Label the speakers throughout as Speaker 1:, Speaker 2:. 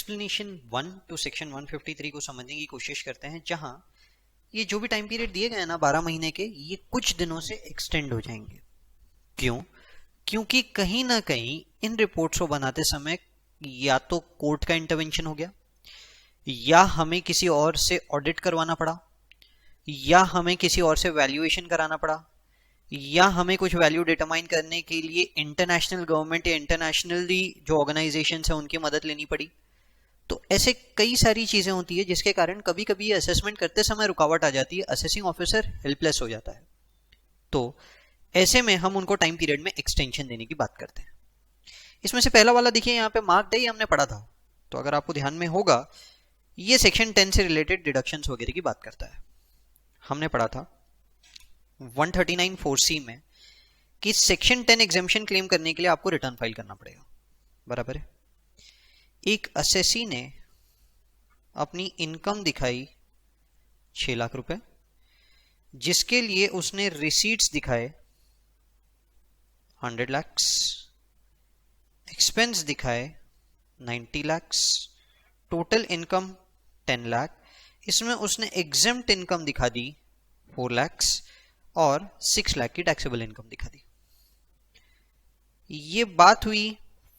Speaker 1: Explanation 1 to section 153 को समझने की कोशिश करते हैं, जहां ये जो भी टाइम पीरियड दिए गए हैं ना 12 महीने के, ये कुछ दिनों से एक्सटेंड हो जाएंगे। क्यों? क्योंकि कहीं ना कहीं इन रिपोर्ट्स को बनाते समय या तो कोर्ट का इंटरवेंशन हो गया, या हमें किसी और से ऑडिट करवाना पड़ा, या हमें किसी और से वैल्यूएशन कराना पड़ा, या हमें कुछ वैल्यू डिटरमाइन करने के लिए इंटरनेशनल गवर्नमेंट या इंटरनेशनली जो ऑर्गेनाइजेशन है उनकी मदद लेनी पड़ी। तो ऐसे कई सारी चीजें होती है जिसके कारण कभी कभी असेसमेंट करते समय रुकावट आ जाती है, असेसिंग ऑफिसर हेल्पलेस हो जाता है। तो ऐसे में हम उनको टाइम पीरियड में एक्सटेंशन देने की बात करते हैं। इसमें से पहला वाला देखिए, यहाँ पे मार्क डे हमने पढ़ा था, तो अगर आपको ध्यान में होगा ये सेक्शन 10 से रिलेटेड डिडक्शंस वगैरह की बात करता है। हमने पढ़ा था 139(4)(c) में कि सेक्शन 10 एग्जेम्पशन क्लेम करने के लिए आपको रिटर्न फाइल करना पड़ेगा, बराबर है। एक असेसी ने अपनी इनकम दिखाई 6 लाख रुपए, जिसके लिए उसने रिसीट्स दिखाए 100 lakhs, एक्सपेंस दिखाए 90 lakhs, टोटल इनकम 10 लाख। इसमें उसने एग्जेम्प्ट इनकम दिखा दी 4 lakhs और 6 लाख की टैक्सेबल इनकम दिखा दी। ये बात हुई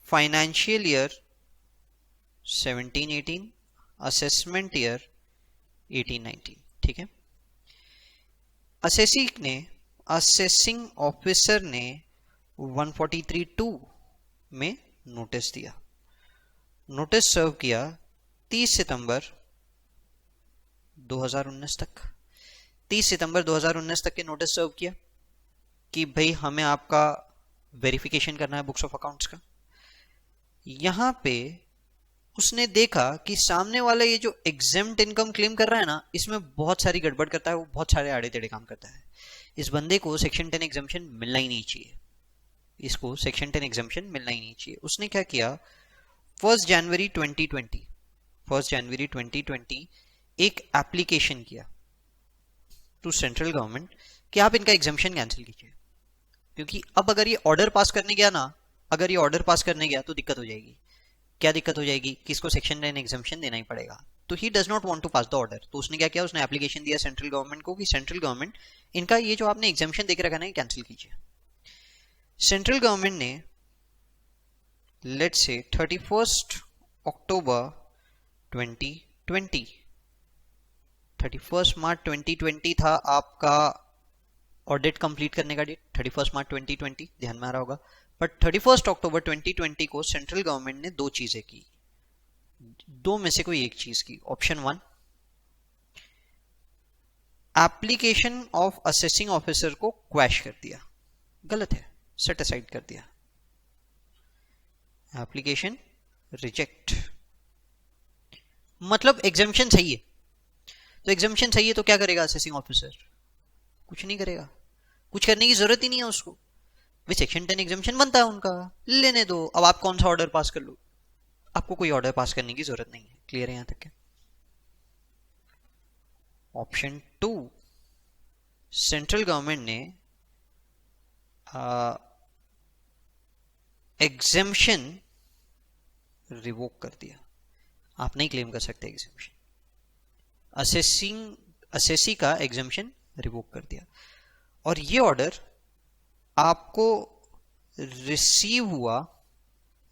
Speaker 1: फाइनेंशियल ईयर 17-18, असेसमेंट ईयर 18-19, ठीक है। असेसिंग ऑफिसर ने 143(2) में नोटिस दिया, नोटिस सर्व किया 30 सितंबर 2019 तक। 30 सितंबर 2019 तक के नोटिस सर्व किया कि भाई हमें आपका वेरिफिकेशन करना है बुक्स ऑफ अकाउंट्स का। यहां पे उसने देखा कि सामने वाला ये जो एग्जेम्प्ट इनकम क्लेम कर रहा है ना, इसमें बहुत सारी गड़बड़ करता है, वो बहुत सारे आड़े टेढ़े काम करता है। इस बंदे को सेक्शन 10 एग्जेम्पशन मिलना ही नहीं चाहिए, इसको सेक्शन 10 एग्जेम्पशन मिलना ही नहीं चाहिए। उसने क्या किया, 1 जनवरी 2020 एक एप्लीकेशन किया टू सेंट्रल गवर्नमेंट कि आप इनका एग्जेम्पशन कैंसिल कीजिए, क्योंकि अब अगर ये ऑर्डर पास करने गया ना, अगर ये ऑर्डर पास करने गया तो दिक्कत हो जाएगी। क्या दिक्कत हो जाएगी कि इसको सेक्शन 10 एग्जेम्पशन देना ही पड़ेगा। तो he does not want to pass the order. तो उसने क्या किया, उसने एप्लीकेशन दिया सेंट्रल गवर्नमेंट को कि सेंट्रल गवर्नमेंट इनका ये जो आपने एग्जेम्पशन देके रखा ना, ये कैंसिल कीजिए। सेंट्रल गवर्नमेंट ने लेट्स से 31 अक्टूबर 2020, 31 मार्च 2020 था आपका ऑडिट कंप्लीट करने का डेट, 31 मार्च 2020 ध्यान में आ रहा होगा। बट 31 अक्टूबर 2020 को सेंट्रल गवर्नमेंट ने दो चीजें की, दो में से कोई एक चीज की। Option 1, application of assessing officer को क्वैश कर दिया, गलत है, सेट असाइड कर दिया, एप्लीकेशन रिजेक्ट। मतलब एग्जेम्पशन सही है, तो एग्जेम्पशन सही है तो क्या करेगा असेसिंग ऑफिसर? कुछ नहीं करेगा, कुछ करने की जरूरत ही नहीं है उसको। वे सेक्शन 10 एग्जेम्पशन बनता है उनका, लेने दो। अब आप कौन सा ऑर्डर पास कर लो, आपको कोई ऑर्डर पास करने की जरूरत नहीं है। क्लियर है यहां तक? ऑप्शन 2, सेंट्रल गवर्नमेंट ने एग्जेम्पशन रिवोक कर दिया, आप नहीं क्लेम कर सकते एग्जेम्पशन। असेसी का एग्जेम्पशन रिवोक कर दिया, और ये ऑर्डर आपको रिसीव हुआ,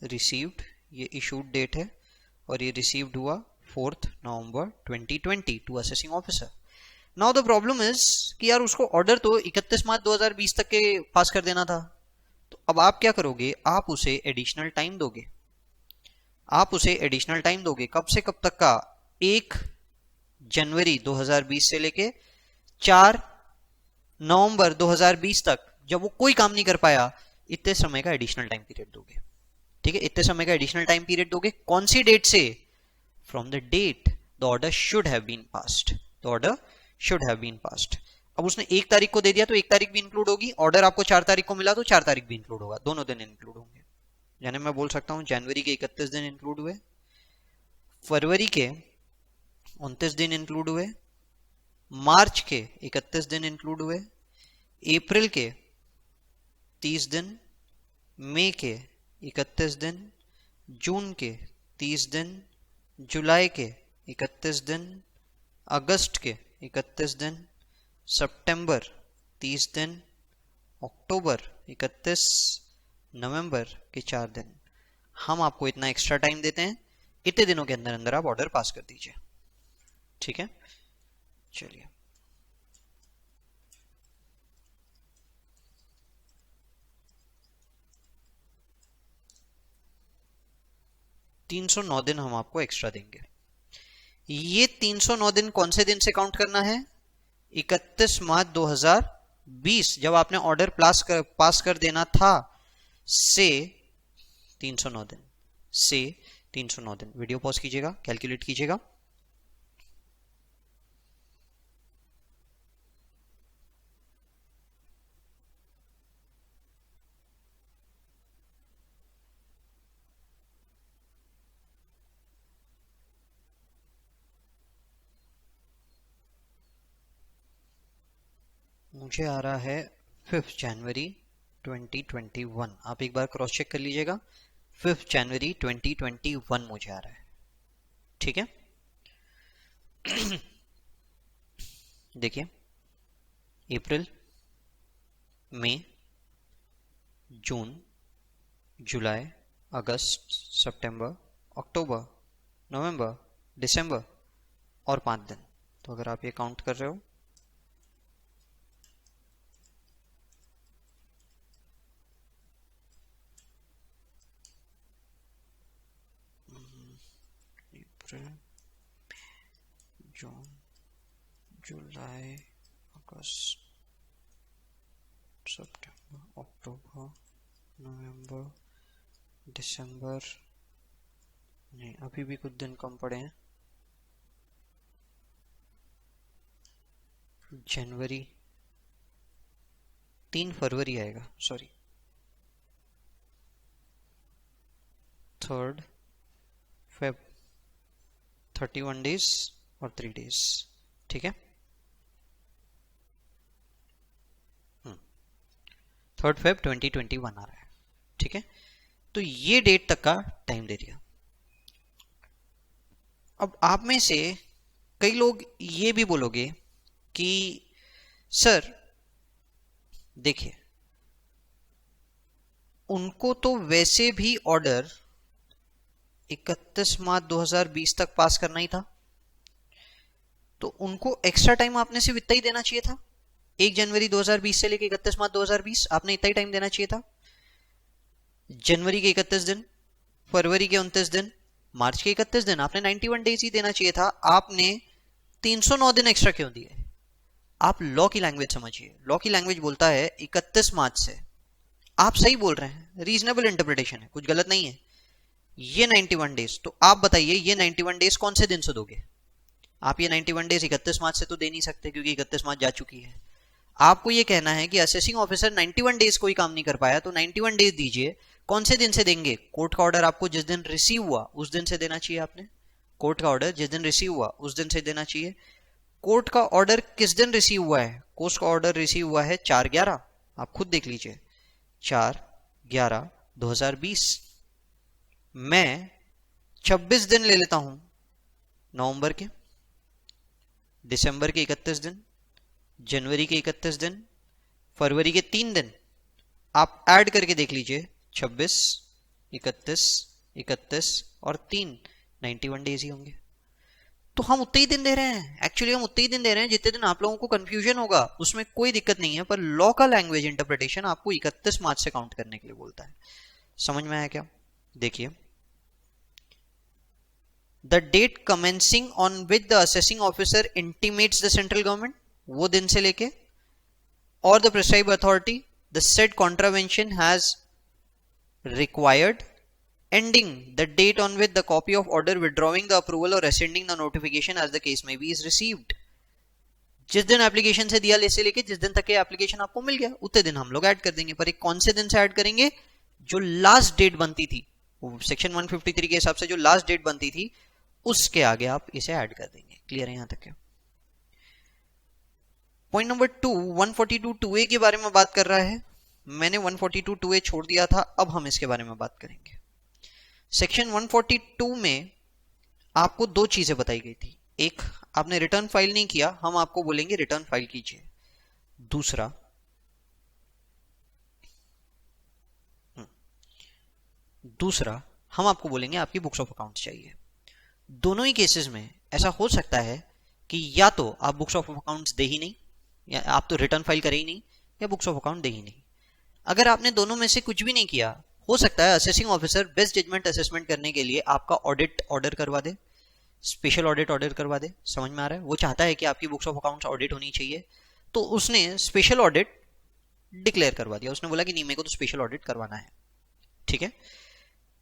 Speaker 1: रिसीव्ड ये इशूड डेट है, और ये रिसीव्ड हुआ 4 November 2020 to assessing officer. Now the problem is कि यार उसको ऑर्डर तो 31 मार्च 2020 तक के पास कर देना था। तो अब आप क्या करोगे, आप उसे एडिशनल टाइम दोगे। आप उसे एडिशनल टाइम दोगे कब से कब तक का? 1 जनवरी 2020 से लेके 4 नवंबर 2020 तक, जब वो कोई काम नहीं कर पाया, इतने समय का एडिशनल टाइम पीरियड दोगे। ठीक है, इतने समय का एडिशनल टाइम पीरियड दोगे। कौन सी डेट से? From the date the order should have been passed, the order should have been passed. अब उसने 1 तारीख को दे दिया तो 1 तारीख भी इंक्लूड होगी, ऑर्डर आपको 4 तारीख को मिला तो 4 तारीख भी इंक्लूड होगा, दोनों दिन इंक्लूड होंगे। यानी मैं बोल सकता हूं जनवरी के 31 दिन इंक्लूड हुए, फरवरी के 29 दिन इंक्लूड हुए, मार्च के 31 दिन इंक्लूड हुए, अप्रैल के 30 दिन, मई के 31 दिन, जून के 30 दिन, जुलाई के 31 दिन, अगस्त के 31 दिन, सितंबर 30 दिन, अक्टूबर 31, नवंबर के 4 दिन। हम आपको इतना एक्स्ट्रा टाइम देते हैं, इतने दिनों के अंदर अंदर आप ऑर्डर पास कर दीजिए। ठीक है, चलिए। $309 दिन हम आपको एक्स्ट्रा देंगे। ये 309 दिन कौन से दिन से काउंट करना है? 31 मार्च 2020 जब आपने ऑर्डर पास कर देना था से 309 दिन, से 309 दिन। वीडियो पॉज कीजिएगा, कैलकुलेट कीजिएगा। मुझे आ रहा है 5 जनवरी 2021। आप एक बार क्रॉस चेक कर लीजिएगा। 5 जनवरी 2021 मुझे आ रहा है। ठीक है, देखिए, अप्रैल, मई, जून, जुलाई, अगस्त, सितंबर, अक्टूबर, नवंबर, दिसंबर और 5 दिन। तो अगर आप ये काउंट कर रहे हो, अप्रैल, जून, जुलाई, अगस्त, सितंबर, अक्टूबर, नवंबर, दिसंबर, नहीं अभी भी कुछ दिन कम पड़े हैं, जनवरी, 3 फरवरी आएगा, सॉरी 3 फेब, 31 डेज और 3 डेज। ठीक है, 3 फेब 2021 आ रहा है। ठीक है, तो ये डेट तक का टाइम दे दिया। अब आप में से कई लोग ये भी बोलोगे कि सर देखिए, उनको तो वैसे भी ऑर्डर 31 मार्च 2020 तक पास करना ही था, तो उनको एक्स्ट्रा टाइम आपने सिर्फ इतना ही देना चाहिए था। 1 जनवरी 2020 से लेकर 31 मार्च 2020 आपने इतना ही टाइम देना चाहिए था। जनवरी के 31 दिन, फरवरी के 29 दिन, मार्च के 31 दिन, आपने 91 डेज ही देना चाहिए था। आपने 309 दिन एक्स्ट्रा क्यों दिए? आप लॉ की लैंग्वेज समझिए। लॉ की लैंग्वेज बोलता है 31 मार्च से, आप सही बोल रहे हैं, रीजनेबल इंटरप्रिटेशन है, कुछ गलत नहीं है। ये 91 डेज, तो आप बताइए ये 91 डेज कौन से दिन से दोगे? आप ये 91 डेज 31 मार्च से तो दे नहीं सकते, क्योंकि 31 मार्च जा चुकी है। आपको ये कहना है कि असेसिंग ऑफिसर 91 डेज कोई काम नहीं कर पाया, तो 91 डेज दीजिए। कौन से दिन से देंगे? कोर्ट का ऑर्डर आपको जिस दिन रिसीव हुआ उस दिन से देना चाहिए। आपने कोर्ट का ऑर्डर जिस दिन रिसीव हुआ उस दिन से देना चाहिए। कोर्ट का ऑर्डर किस दिन रिसीव हुआ है? कोर्ट का ऑर्डर रिसीव हुआ है 4/11, आप खुद देख लीजिए, 4/11/2020। मैं 26 दिन ले लेता हूं नवंबर के, दिसंबर के 31 दिन, जनवरी के 31 दिन, फरवरी के 3 दिन, आप ऐड करके देख लीजिए, 26, 31, 31 और 3, 91 डेज ही होंगे। तो हम उतने ही दिन दे रहे हैं, एक्चुअली हम उतने ही दिन दे रहे हैं जितने दिन आप लोगों को कंफ्यूजन होगा, उसमें कोई दिक्कत नहीं है। पर लॉ का लैंग्वेज इंटरप्रिटेशन आपको 31 मार्च से काउंट करने के लिए बोलता है। समझ में आया क्या? देखिए, the date commencing on which the assessing officer intimates the central government, वो दिन से लेके, और the prescribe authority the said contravention has required, ending the date on which the copy of order withdrawing the approval or rescinding the notification as the case may be is received। जिस दिन application से दिया से लेके जिस दिन तक ये एप्लीकेशन आपको मिल गया उतने दिन हम लोग ऐड कर देंगे। पर एक कौन से दिन से ऐड करेंगे? जो लास्ट डेट बनती थी, सेक्शन 153 के हिसाब से जो लास्ट डेट बनती थी उसके आगे आप इसे ऐड कर देंगे। क्लियर है यहां तक? पॉइंट नंबर 2, 142(2)A के बारे में बात कर रहा है। मैंने 142(2)A छोड़ दिया था, अब हम इसके बारे में बात करेंगे। सेक्शन 142 में आपको दो चीजें बताई गई थी, एक आपने रिटर्न फाइल नहीं किया, हम आपको बोलेंगे रिटर्न फाइल कीजिए। दूसरा दूसरा हम आपको बोलेंगे आपकी बुक्स ऑफ अकाउंट्स चाहिए। दोनों ही केसेस में ऐसा हो सकता है कि या तो आप बुक्स ऑफ अकाउंट्स दे ही नहीं, या आप तो रिटर्न फाइल करे ही नहीं, या बुक्स ऑफ अकाउंट दे ही नहीं। अगर आपने दोनों में से कुछ भी नहीं किया, हो सकता है assessing officer best judgement assessment करने के लिए आपका ऑडिट ऑर्डर करवा दे, स्पेशल ऑडिट ऑर्डर करवा दे। समझ में आ रहा है? वो चाहता है कि आपकी बुक्स ऑफ अकाउंट्स ऑडिट होनी चाहिए, तो उसने स्पेशल ऑडिट डिक्लेयर करवा दिया। उसने बोला कि नहीं, मेरे को तो स्पेशल ऑडिट करवाना है। ठीक है,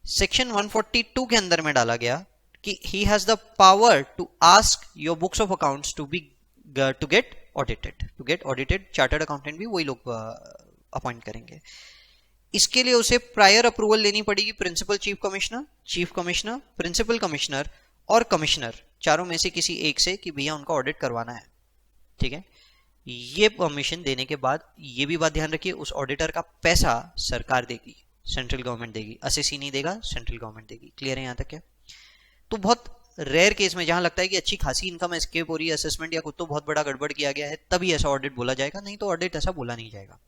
Speaker 1: सेक्शन 142 के अंदर में डाला गया कि he has the power to ask your books of accounts to get audited. Chartered accountant भी वही लोग अपॉइंट करेंगे। इसके लिए उसे प्रायर अप्रूवल लेनी पड़ेगी principal chief commissioner, principal commissioner और कमिश्नर, चारों में से किसी एक से, कि भैया उनका ऑडिट करवाना है। ठीक है, ये परमिशन देने के बाद ये भी बात ध्यान रखिए, उस ऑडिटर का पैसा सरकार देगी, सेंट्रल गवर्नमेंट देगी, असेसी नहीं देगा, सेंट्रल गवर्नमेंट देगी। क्लियर है यहां तक? क्या तो बहुत रेयर केस में जहां लगता है कि अच्छी खासी इनकम एस्केप हो रही है, असेसमेंट या कुछ तो बहुत बड़ा गड़बड़ किया गया है, तभी ऐसा ऑडिट बोला जाएगा, नहीं तो ऑडिट ऐसा बोला नहीं जाएगा।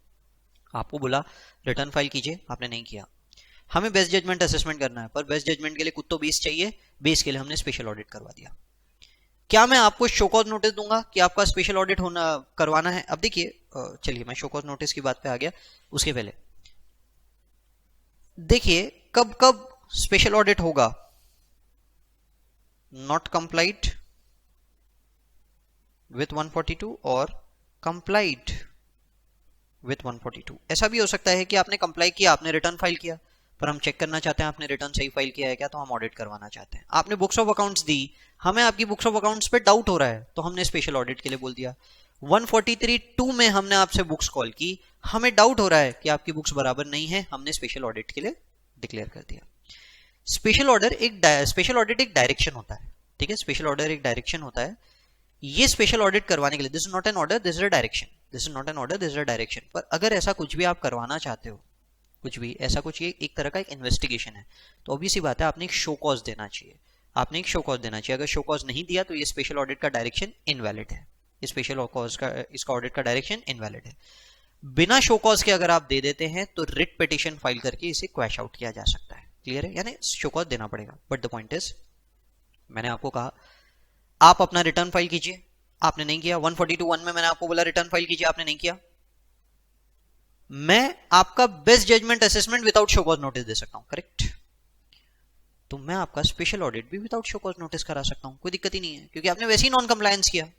Speaker 1: आपको बोला रिटर्न फाइल कीजिए, आपने नहीं किया, हमें बेस्ट जजमेंट असेसमेंट करना है, पर बेस्ट जजमेंट के लिए कुछ तो बेस चाहिए, बेस के लिए हमने स्पेशल ऑडिट करवा दिया। क्या मैं आपको शो कॉज नोटिस दूंगा कि आपका स्पेशल ऑडिट होना करवाना है? अब देखिए, चलिए मैं शो कॉज नोटिस की बात पे आ गया। उसके पहले देखिए कब कब स्पेशल ऑडिट होगा। नॉट कंप्लाइड विथ 142 और कंप्लाइड विथ 142। ऐसा भी हो सकता है कि आपने कंप्लाई किया, आपने रिटर्न फाइल किया, पर हम चेक करना चाहते हैं आपने रिटर्न सही फाइल किया है क्या, तो हम ऑडिट करवाना चाहते हैं। आपने बुक्स ऑफ अकाउंट्स दी, हमें आपकी बुक्स ऑफ अकाउंट्स पे डाउट हो रहा है, तो हमने स्पेशल ऑडिट के लिए बोल दिया। 143(2) में हमने आपसे बुक्स कॉल की, हमें डाउट हो रहा है कि आपकी बुक्स बराबर नहीं है, हमने स्पेशल ऑडिट के लिए डिक्लेयर कर दिया। स्पेशल ऑडिट एक डायरेक्शन होता है। ठीक है, स्पेशल ऑर्डर एक डायरेक्शन होता है। ये स्पेशल ऑडिट करवाने के लिए, this is not an order, this is a direction, this is not an order, this is a direction. पर अगर ऐसा कुछ भी आप करवाना चाहते हो, कुछ भी ऐसा कुछ, ये एक तरह का एक इन्वेस्टिगेशन है, तो ऑब्वियस सी बात है आपने एक शो कॉज देना चाहिए, आपने एक शो कॉज देना चाहिए। अगर शो कॉज नहीं दिया तो ये स्पेशल ऑडिट का डायरेक्शन इनवैलिड है, स्पेशल कॉज का, इसका ऑडिट का डायरेक्शन इनवैलिड है। बिना शो कॉज के अगर आप दे देते हैं तो रिट पिटिशन फाइल करके इसे क्वैश आउट किया जा सकता है। क्लियर है? यानी शो कॉज देना पड़ेगा। बट द पॉइंट इज, मैंने आपको कहा आप अपना रिटर्न फाइल कीजिए, आपने नहीं किया। 142(1) में मैंने आपको बोला रिटर्न फाइल कीजिए, आपने नहीं किया। मैं आपका best judgement assessment without show cause notice दे सकता हूं, करेक्ट? तो मैं आपका स्पेशल ऑडिट भी विदाउट शो कॉज नोटिस करा सकता हूं, कोई दिक्कत ही नहीं है, क्योंकि आपने वैसे ही नॉन कंप्लायंस किया।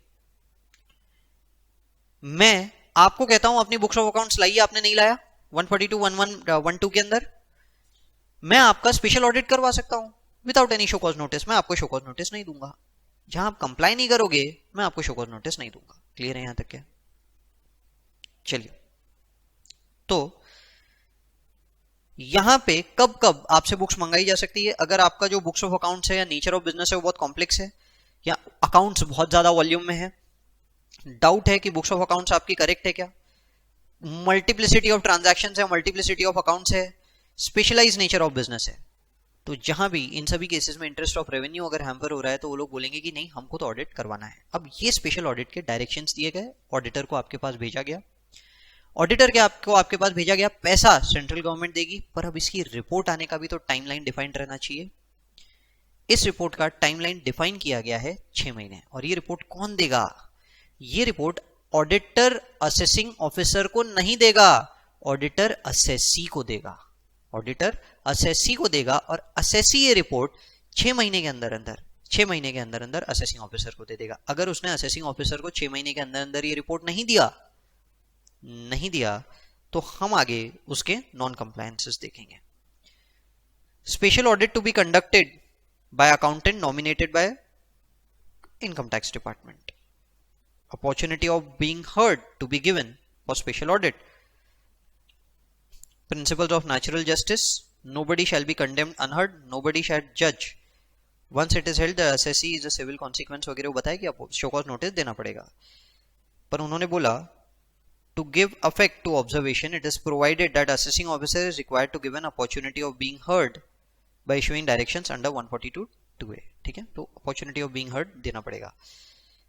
Speaker 1: मैं आपको कहता हूं अपनी बुक्स ऑफ अकाउंट्स लाइए, आपने नहीं लाया 142(1)(1)(2) के अंदर, मैं आपका स्पेशल ऑडिट करवा सकता हूं without any show cause notice. मैं आपको शो कॉज नोटिस नहीं दूंगा, जहां आप कंप्लाई नहीं करोगे मैं आपको शो कॉज नोटिस नहीं दूंगा। क्लियर है यहां तक? क्या चलिए, तो यहां पे कब कब आपसे बुक्स मंगाई जा सकती है? अगर आपका जो बुक्स ऑफ अकाउंट्स है या नेचर ऑफ बिजनेस है वो बहुत कॉम्प्लेक्स है, या अकाउंट्स बहुत ज्यादा वॉल्यूम में है, डाउट है कि बुक्स ऑफ अकाउंट्स आपकी करेक्ट है क्या, मल्टीप्लिसिटी ऑफ ट्रांजैक्शंस है, मल्टीप्लिसिटी ऑफ अकाउंट्स है, स्पेशलाइज नेचर ऑफ बिजनेस है, तो जहां भी इन सभी केसेस में इंटरेस्ट ऑफ रेवेन्यू अगर हैम्पर हो रहा है तो वो लोग बोलेंगे कि नहीं, हमको तो ऑडिट करवाना है। अब ये स्पेशल ऑडिट के डायरेक्शंस दिए गए, ऑडिटर को आपके पास भेजा गया, ऑडिटर के आपके पास भेजा गया, पैसा सेंट्रल गवर्नमेंट देगी, पर अब इसकी रिपोर्ट आने का भी तो टाइमलाइन डिफाइंड रहना चाहिए। इस रिपोर्ट का टाइमलाइन डिफाइन किया गया है 6 महीने। और ये रिपोर्ट कौन देगा? ये रिपोर्ट ऑडिटर असेसिंग ऑफिसर को नहीं देगा, ऑडिटर असेसी को देगा, ऑडिटर असेसी को देगा। और असेसी ये रिपोर्ट 6 महीने के अंदर अंदर असेसिंग ऑफिसर को दे देगा। अगर उसने असेसिंग ऑफिसर को 6 महीने के अंदर अंदर ये रिपोर्ट नहीं दिया तो हम आगे उसके नॉन कंप्लायंसेस देखेंगे। Special audit to be conducted by accountant nominated by income tax department, opportunity of being heard to be given for special audit, principles of natural justice, nobody shall be condemned unheard, nobody shall judge once it is held the assessee is a civil consequence वगैरह बताया कि आपको show cause notice देना पड़ेगा। पर उन्होंने बोला to give effect to observation it is provided that assessing officer is required to give an opportunity of being heard by issuing directions under two A, ठीक है, तो अपॉर्चुनिटी ऑफ बीइंग हर्ड देना पड़ेगा।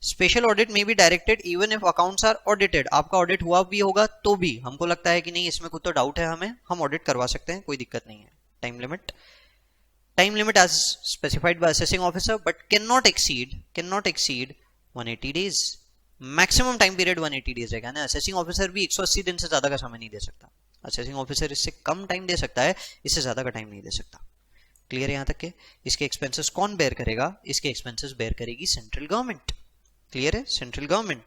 Speaker 1: स्पेशल ऑडिट में be directed even if accounts are audited, आपका audit हुआ भी होगा तो भी हमको लगता है कि नहीं इसमें कुछ तो डाउट है हमें, हम ऑडिट करवा सकते हैं, कोई दिक्कत नहीं है। Time limit as specified by assessing officer but cannot exceed 180 days, maximum time period 180 days रहेगा ना। असेसिंग ऑफिसर भी 180 दिन से ज्यादा का समय नहीं दे सकता, असेसिंग ऑफिसर इससे कम टाइम दे सकता है, इससे ज्यादा का टाइम नहीं दे सकता। क्लियर है यहां तक के? इसके एक्सपेंसेस कौन बेयर करेगा? इसके एक्सपेंसेस बेयर करेगी सेंट्रल गवर्नमेंट। क्लियर है? Central government.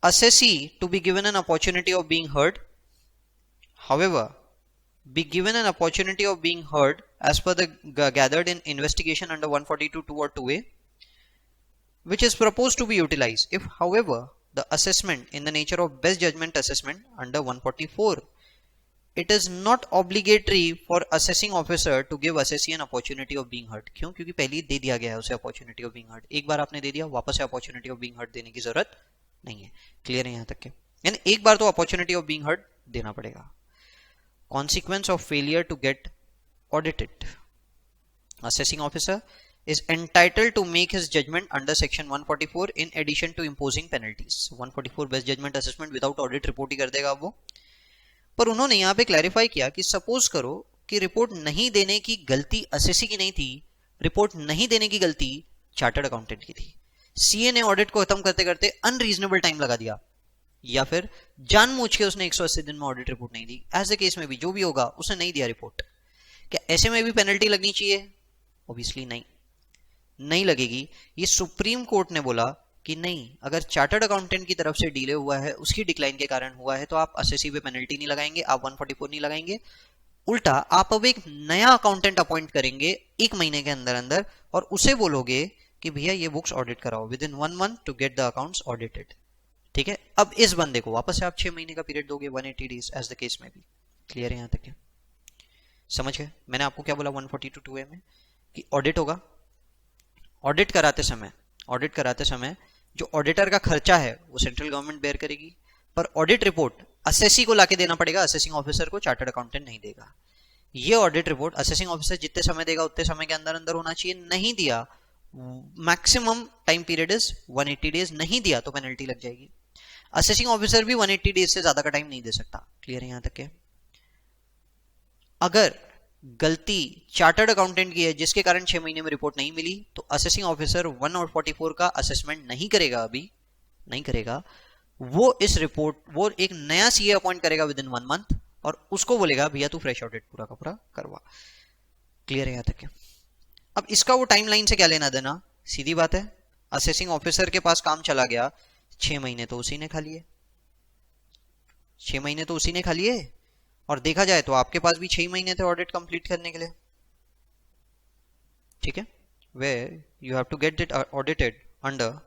Speaker 1: assessee to be given an opportunity of being heard, however be given an opportunity of being heard as per the gathered in investigation under 142(2) or 2A, which is proposed to be utilized if however the assessment in the nature of best judgment assessment under 144, it is not obligatory for assessing officer to give assessee an opportunity of being heard। क्यों? क्योंकि पहले दे दिया गया है उसे opportunity of being heard, एक बार आपने दे दिया, वापस से opportunity of being heard देने की जरूरत नहीं है। क्लियर है यहां तक के? यानी एक बार तो opportunity of being heard देना पड़ेगा। Consequence of failure to get audited, assessing officer is entitled to make his judgment under section 144 in addition to imposing penalties। 144 best judgment assessment without audit report ही कर देगा वो। पर उन्होंने यहाँ पे clarify किया कि सपोज करो कि रिपोर्ट नहीं देने की गलती असेसी की नहीं थी, रिपोर्ट नहीं देने की गलती चार्टर्ड अकाउंटेंट की थी, सीए ने ऑडिट को खत्म करते करते अनरीजनेबल टाइम लगा दिया, या फिर जानबूझ के उसने 180 दिन में ऑडिट रिपोर्ट नहीं दी, ऐसे केस में भी जो भी होगा उसने नहीं दिया रिपोर्ट, क्या ऐसे में भी पेनल्टी लगनी चाहिए? ऑब्वियसली नहीं लगेगी। ये सुप्रीम कोर्ट ने बोला कि नहीं, अगर चार्टर्ड अकाउंटेंट की तरफ से डिले हुआ है, उसकी डिक्लाइन के कारण हुआ है, तो आप असेसी पे पेनल्टी नहीं लगाएंगे, आप 144 नहीं लगाएंगे, उल्टा आप अब एक नया अकाउंटेंट अपॉइंट करेंगे 1 महीने के अंदर अंदर और उसे बोलोगे कि भैया ये बुक्स ऑडिट कराओ within 1 month to get the accounts audited. ठीक है, अब इस बंदे को वापस से आप 6 महीने का पीरियड दोगे, 180 डेज एज द केस में भी। क्लियर है यहां तक? समझ गए? मैंने आपको क्या बोला 142(2)A में कि ऑडिट होगा, ऑडिट कराते समय जो ऑडिटर का खर्चा है वो सेंट्रल गवर्नमेंट बेयर करेगी, पर ऑडिट रिपोर्ट असेसी को लाके देना पड़ेगा, असेसिंग ऑफिसर को, चार्टर्ड अकाउंटेंट नहीं देगा। ये ऑडिट रिपोर्ट असेसिंग ऑफिसर जितने समय देगा उतने समय के अंदर अंदर होना चाहिए, नहीं दिया maximum time period is 180 days, नहीं दिया तो पेनल्टी लग जाएगी। असेसिंग ऑफिसर भी 180 डेज से ज्यादा का टाइम नहीं दे सकता। क्लियर है यहां तक के? अगर गलती चार्टर्ड अकाउंटेंट की है जिसके कारण 6 महीने में रिपोर्ट नहीं मिली, तो असेसिंग ऑफिसर 144 का असेसमेंट नहीं करेगा, अभी नहीं करेगा, वो इस रिपोर्ट वो एक नया सीए अपॉइंट करेगा विद इन 1 month और उसको बोलेगा भैया तू फ्रेश ऑडिट पूरा का पूरा करवा। क्लियर है यहां तक? अब इसका वो टाइमलाइन से क्या लेना देना? सीधी बात है, असेसिंग ऑफिसर के पास काम चला गया, 6 महीने तो उसी ने खा लिए, 6 महीने तो उसी ने खा लिए, और देखा जाए तो आपके पास भी 6 महीने थे ऑडिट कंप्लीट करने के लिए। ठीक है, where you have to get it audited under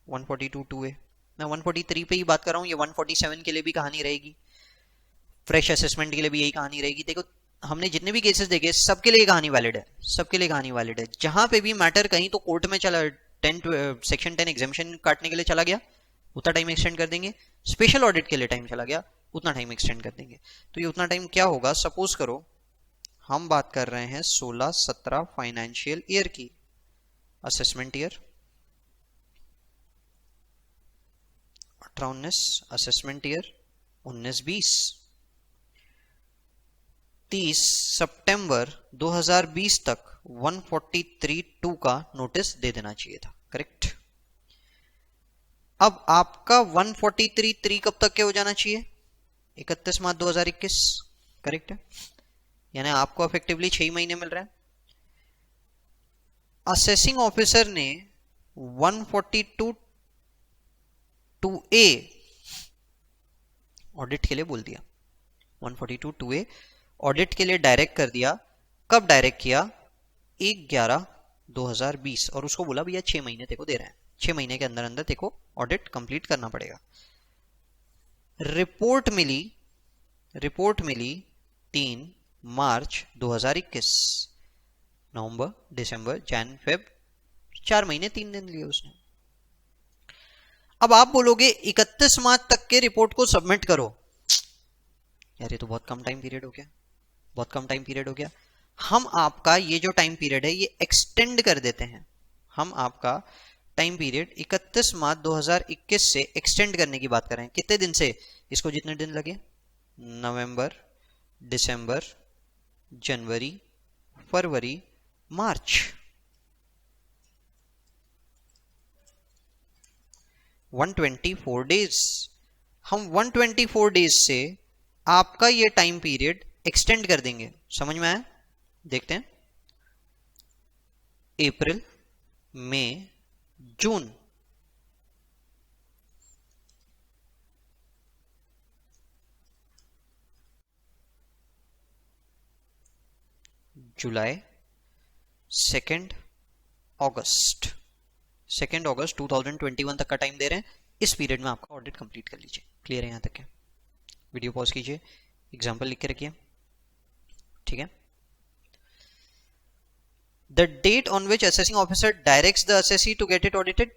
Speaker 1: 142(2)A। मैं 143 पे ही बात कर रहा हूं, ये 147 के लिए भी कहानी रहेगी, फ्रेश असेसमेंट के लिए भी यही कहानी रहेगी। देखो हमने जितने भी केसेस देखे सबके लिए कहानी वैलिड है, सबके लिए कहानी वैलिड है। जहां पे भी मैटर कहीं तो कोर्ट में चला, सेक्शन 10 एग्जामिशन काटने के लिए चला गया, उतना टाइम एक्सटेंड कर देंगे, स्पेशल ऑडिट के लिए टाइम चला गया, उतना टाइम एक्सटेंड कर देंगे। तो ये उतना टाइम क्या होगा? सपोज करो हम बात कर रहे हैं 16-17 फाइनेंशियल ईयर की, असेसमेंट ईयर 18-19 असेसमेंट ईयर, 19-20, 30 सितंबर 2020 तक 143(2) का नोटिस दे देना चाहिए था। करेक्ट? अब आपका 143(3) कब तक के हो जाना चाहिए? 31 मार्च 2021। करेक्ट है? यानी आपको इफेक्टिवली 6 महीने मिल रहे हैं। असेसिंग ऑफिसर ने 142(2)A ऑडिट के लिए बोल दिया, 142(2)A ऑडिट के लिए डायरेक्ट कर दिया। कब डायरेक्ट किया? 1/11/2020, और उसको बोला भैया 6 महीने तेको दे रहे हैं, 6 महीने के अंदर अंदर तेको ऑडिट कंप्लीट करना पड़ेगा। रिपोर्ट मिली 3 मार्च 2021, नवंबर, दिसंबर, जैन, फेब, 4 महीने 3 दिन लिए उसने। अब आप बोलोगे 31 मार्च तक के रिपोर्ट को सबमिट करो, यार ये तो बहुत कम टाइम पीरियड हो गया, बहुत कम टाइम पीरियड हो गया। हम आपका ये जो टाइम पीरियड है ये एक्सटेंड कर देते हैं। हम आपका टाइम पीरियड 31 मार्च 2021 से एक्सटेंड करने की बात कर रहे हैं। कितने दिन से? इसको जितने दिन लगे, नवंबर, दिसंबर, जनवरी, फरवरी, मार्च, 124 डेज। हम 124 डेज से आपका ये टाइम पीरियड एक्सटेंड कर देंगे। समझ में आया? देखते हैं। अप्रैल, मई, जून, जुलाई, 2 अगस्त 2021 तक का टाइम दे रहे हैं। इस पीरियड में आपका ऑडिट कंप्लीट कर लीजिए। क्लियर है? यहां तक है? वीडियो पॉज कीजिए, एग्जांपल लिख के रखिए। ठीक है। The date on which assessing officer directs the assessee to get it audited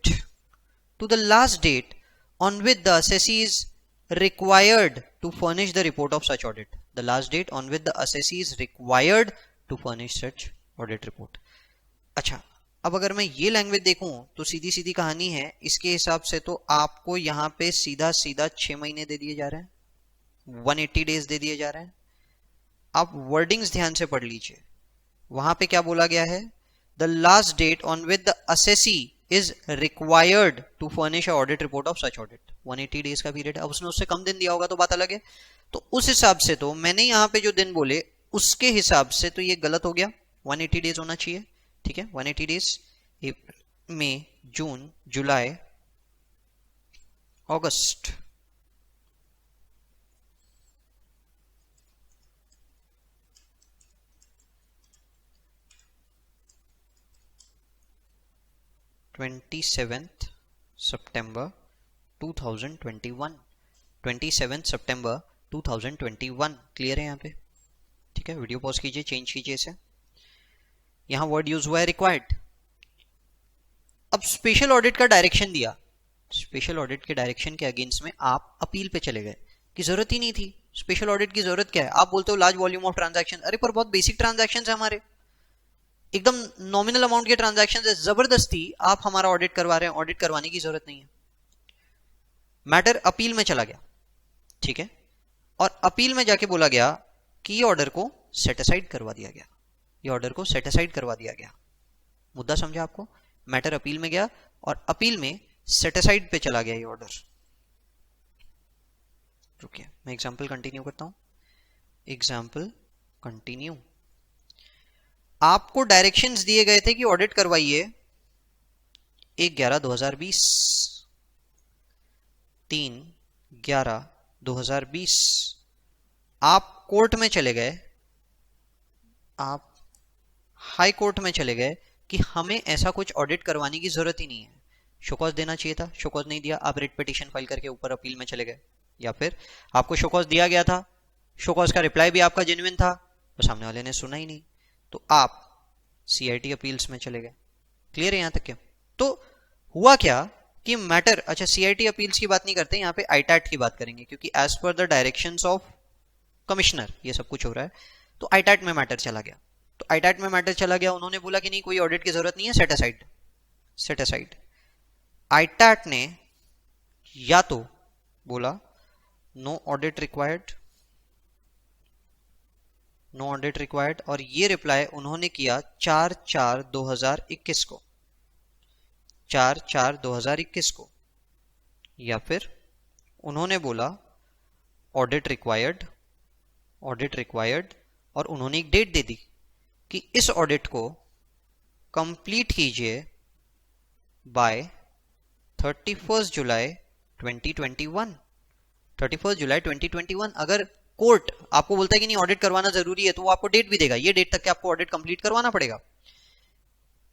Speaker 1: to the last date on which the assessee is required to furnish the report of such audit. The last date on which the assessee is required to furnish such audit report. अच्छा, अब अगर मैं ये language देखूं तो सीधी सीधी कहानी है। इसके हिसाब से तो आपको यहाँ पे सीधा सीधा 6 महीने दे दिए जा रहे हैं, 180 डेज दे दिए जा रहे हैं। आप वर्डिंग्स ध्यान से पढ़ लीजिए। वहां पे क्या बोला गया है? The last date on with the assessee is required to furnish a audit report of such audit. 180 days का पीरियड है। अब उसने उससे कम दिन दिया होगा तो बात अलग है। तो उस हिसाब से तो मैंने यहां पे जो दिन बोले उसके हिसाब से तो ये गलत हो गया। 180 डेज होना चाहिए। ठीक है, 180 डेज, मई, जून, जुलाई, अगस्त, September 2021, 27 September 2021। क्लियर है यहाँ पे? ठीक है, वीडियो पॉज कीजिए, चेंज कीजिए इसे। यहाँ वर्ड यूज हुआ है रिक्वायर्ड। अब स्पेशल ऑडिट का डायरेक्शन दिया। स्पेशल ऑडिट के डायरेक्शन के अगेंस्ट में आप अपील पे चले गए कि जरूरत ही नहीं थी। स्पेशल ऑडिट की जरूरत क्या है? आप बोलते हो लार्ज वॉल्यूम ऑफ ट्रांजैक्शन। अरे पर बहुत बेसिक ट्रांजैक्शन है हमारे, एकदम नॉमिनल अमाउंट के ट्रांजैक्शन है। जबरदस्ती आप हमारा ऑडिट करवा रहे हैं, ऑडिट करवाने की जरूरत नहीं है। मैटर अपील में चला गया। ठीक है, और अपील में जाके बोला गया कि ये ऑर्डर को सेट असाइड करवा दिया गया। ये ऑर्डर को सेट असाइड करवा दिया गया। मुद्दा समझा आपको? मैटर अपील में गया और अपील में सेट असाइड पे चला गया ये ऑर्डर। रुकिए, मैं एग्जांपल कंटिन्यू करता हूं। Example continue. आपको डायरेक्शंस दिए गए थे कि ऑडिट करवाइए 1/11/2020, 3/11/2020। आप कोर्ट में चले गए, आप हाई कोर्ट में चले गए कि हमें ऐसा कुछ ऑडिट करवाने की जरूरत ही नहीं है। शोकॉज देना चाहिए था, शोकॉज नहीं दिया, आप रिट पिटीशन फाइल करके ऊपर अपील में चले गए। या फिर आपको शोकॉज दिया गया था, शोकॉज का रिप्लाई भी आपका जेन्युइन था, तो सामने वाले ने सुना ही नहीं, तो आप सीआईटी अपील्स में चले गए। क्लियर है यहां तक? क्या तो हुआ क्या कि मैटर, अच्छा सीआईटी अपील्स की बात नहीं करते, यहां पे आईटैट की बात करेंगे, क्योंकि as per the directions of commissioner ये सब कुछ हो रहा है। तो आईटैट में मैटर चला गया। तो आईटैट में मैटर चला गया, उन्होंने बोला कि नहीं कोई ऑडिट की जरूरत नहीं है, set aside, set aside. ITAT ने या तो बोला no audit required, no audit required, और ये रिप्लाई उन्होंने किया 4/4/2021 को, 4/4/2021 को। या फिर उन्होंने बोला ऑडिट रिक्वायर्ड, ऑडिट रिक्वायर्ड, और उन्होंने एक डेट दे दी कि इस ऑडिट को कंप्लीट कीजिए बाय 31 जुलाई 2021। 31 जुलाई 2021। अगर कोर्ट आपको बोलता है कि नहीं ऑडिट करवाना जरूरी है, तो वो आपको डेट भी देगा, ये डेट तक के आपको ऑडिट कंप्लीट करवाना पड़ेगा।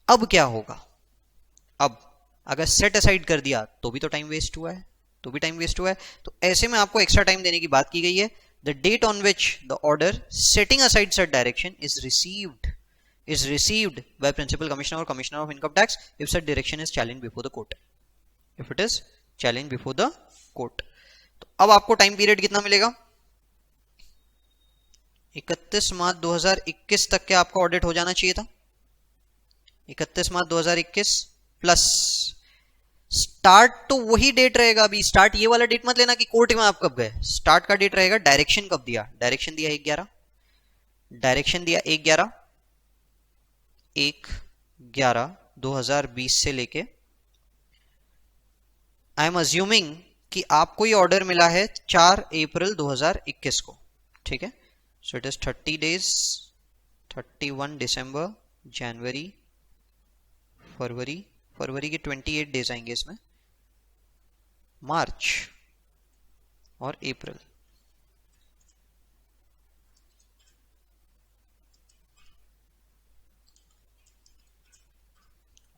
Speaker 1: अब क्या होगा? अब अगर सेट असाइड कर दिया तो भी तो टाइम वेस्ट हुआ है, तो भी टाइम वेस्ट हुआ है। तो ऐसे में आपको एक्स्ट्रा टाइम देने की बात की गई है। The date on which the order setting aside such direction is received by principal commissioner or commissioner of income tax if such direction is challenged before the court, if it is challenged before the court। तो अब आपको time period कितना मिलेगा? 31 मार्च 2021 तक के आपका audit हो जाना चाहिए था। 31 मार्च 2021 प्लस स्टार्ट तो वही डेट रहेगा। अभी स्टार्ट ये वाला डेट मत लेना कि कोर्ट में आप कब गए। स्टार्ट का डेट रहेगा, डायरेक्शन कब दिया, डायरेक्शन दिया 1/11, डायरेक्शन दिया 1/11/2020 से लेके आई एम अज्यूमिंग कि आपको ये ऑर्डर मिला है 4 अप्रैल 2021 को, ठीक है। सो इट इज 30 डेज, 31 दिसंबर, जनवरी, फरवरी के 28 डेज आएंगे इसमें, मार्च और अप्रैल।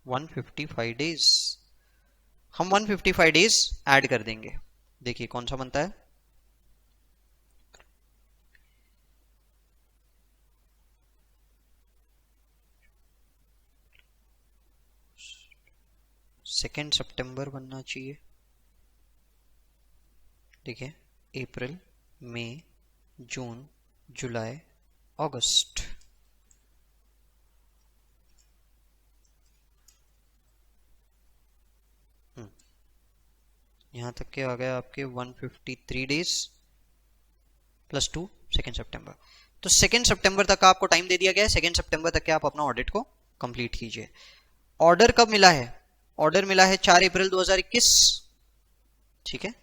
Speaker 1: $155 डेज। हम 155 डेज ऐड कर देंगे। देखिए कौन सा बनता है, सेकेंड सितंबर बनना चाहिए। देखिए अप्रैल, मई, जून, जुलाई, अगस्त। यहां तक के आ गए आपके 153 डेज प्लस 2 सेकेंड सितंबर। तो सेकेंड सितंबर तक आपको टाइम दे दिया गया है। सेकेंड सितंबर तक के आप अपना ऑडिट को कंप्लीट कीजिए। ऑर्डर कब मिला है, ऑर्डर मिला है 4 अप्रैल 2021, ठीक है।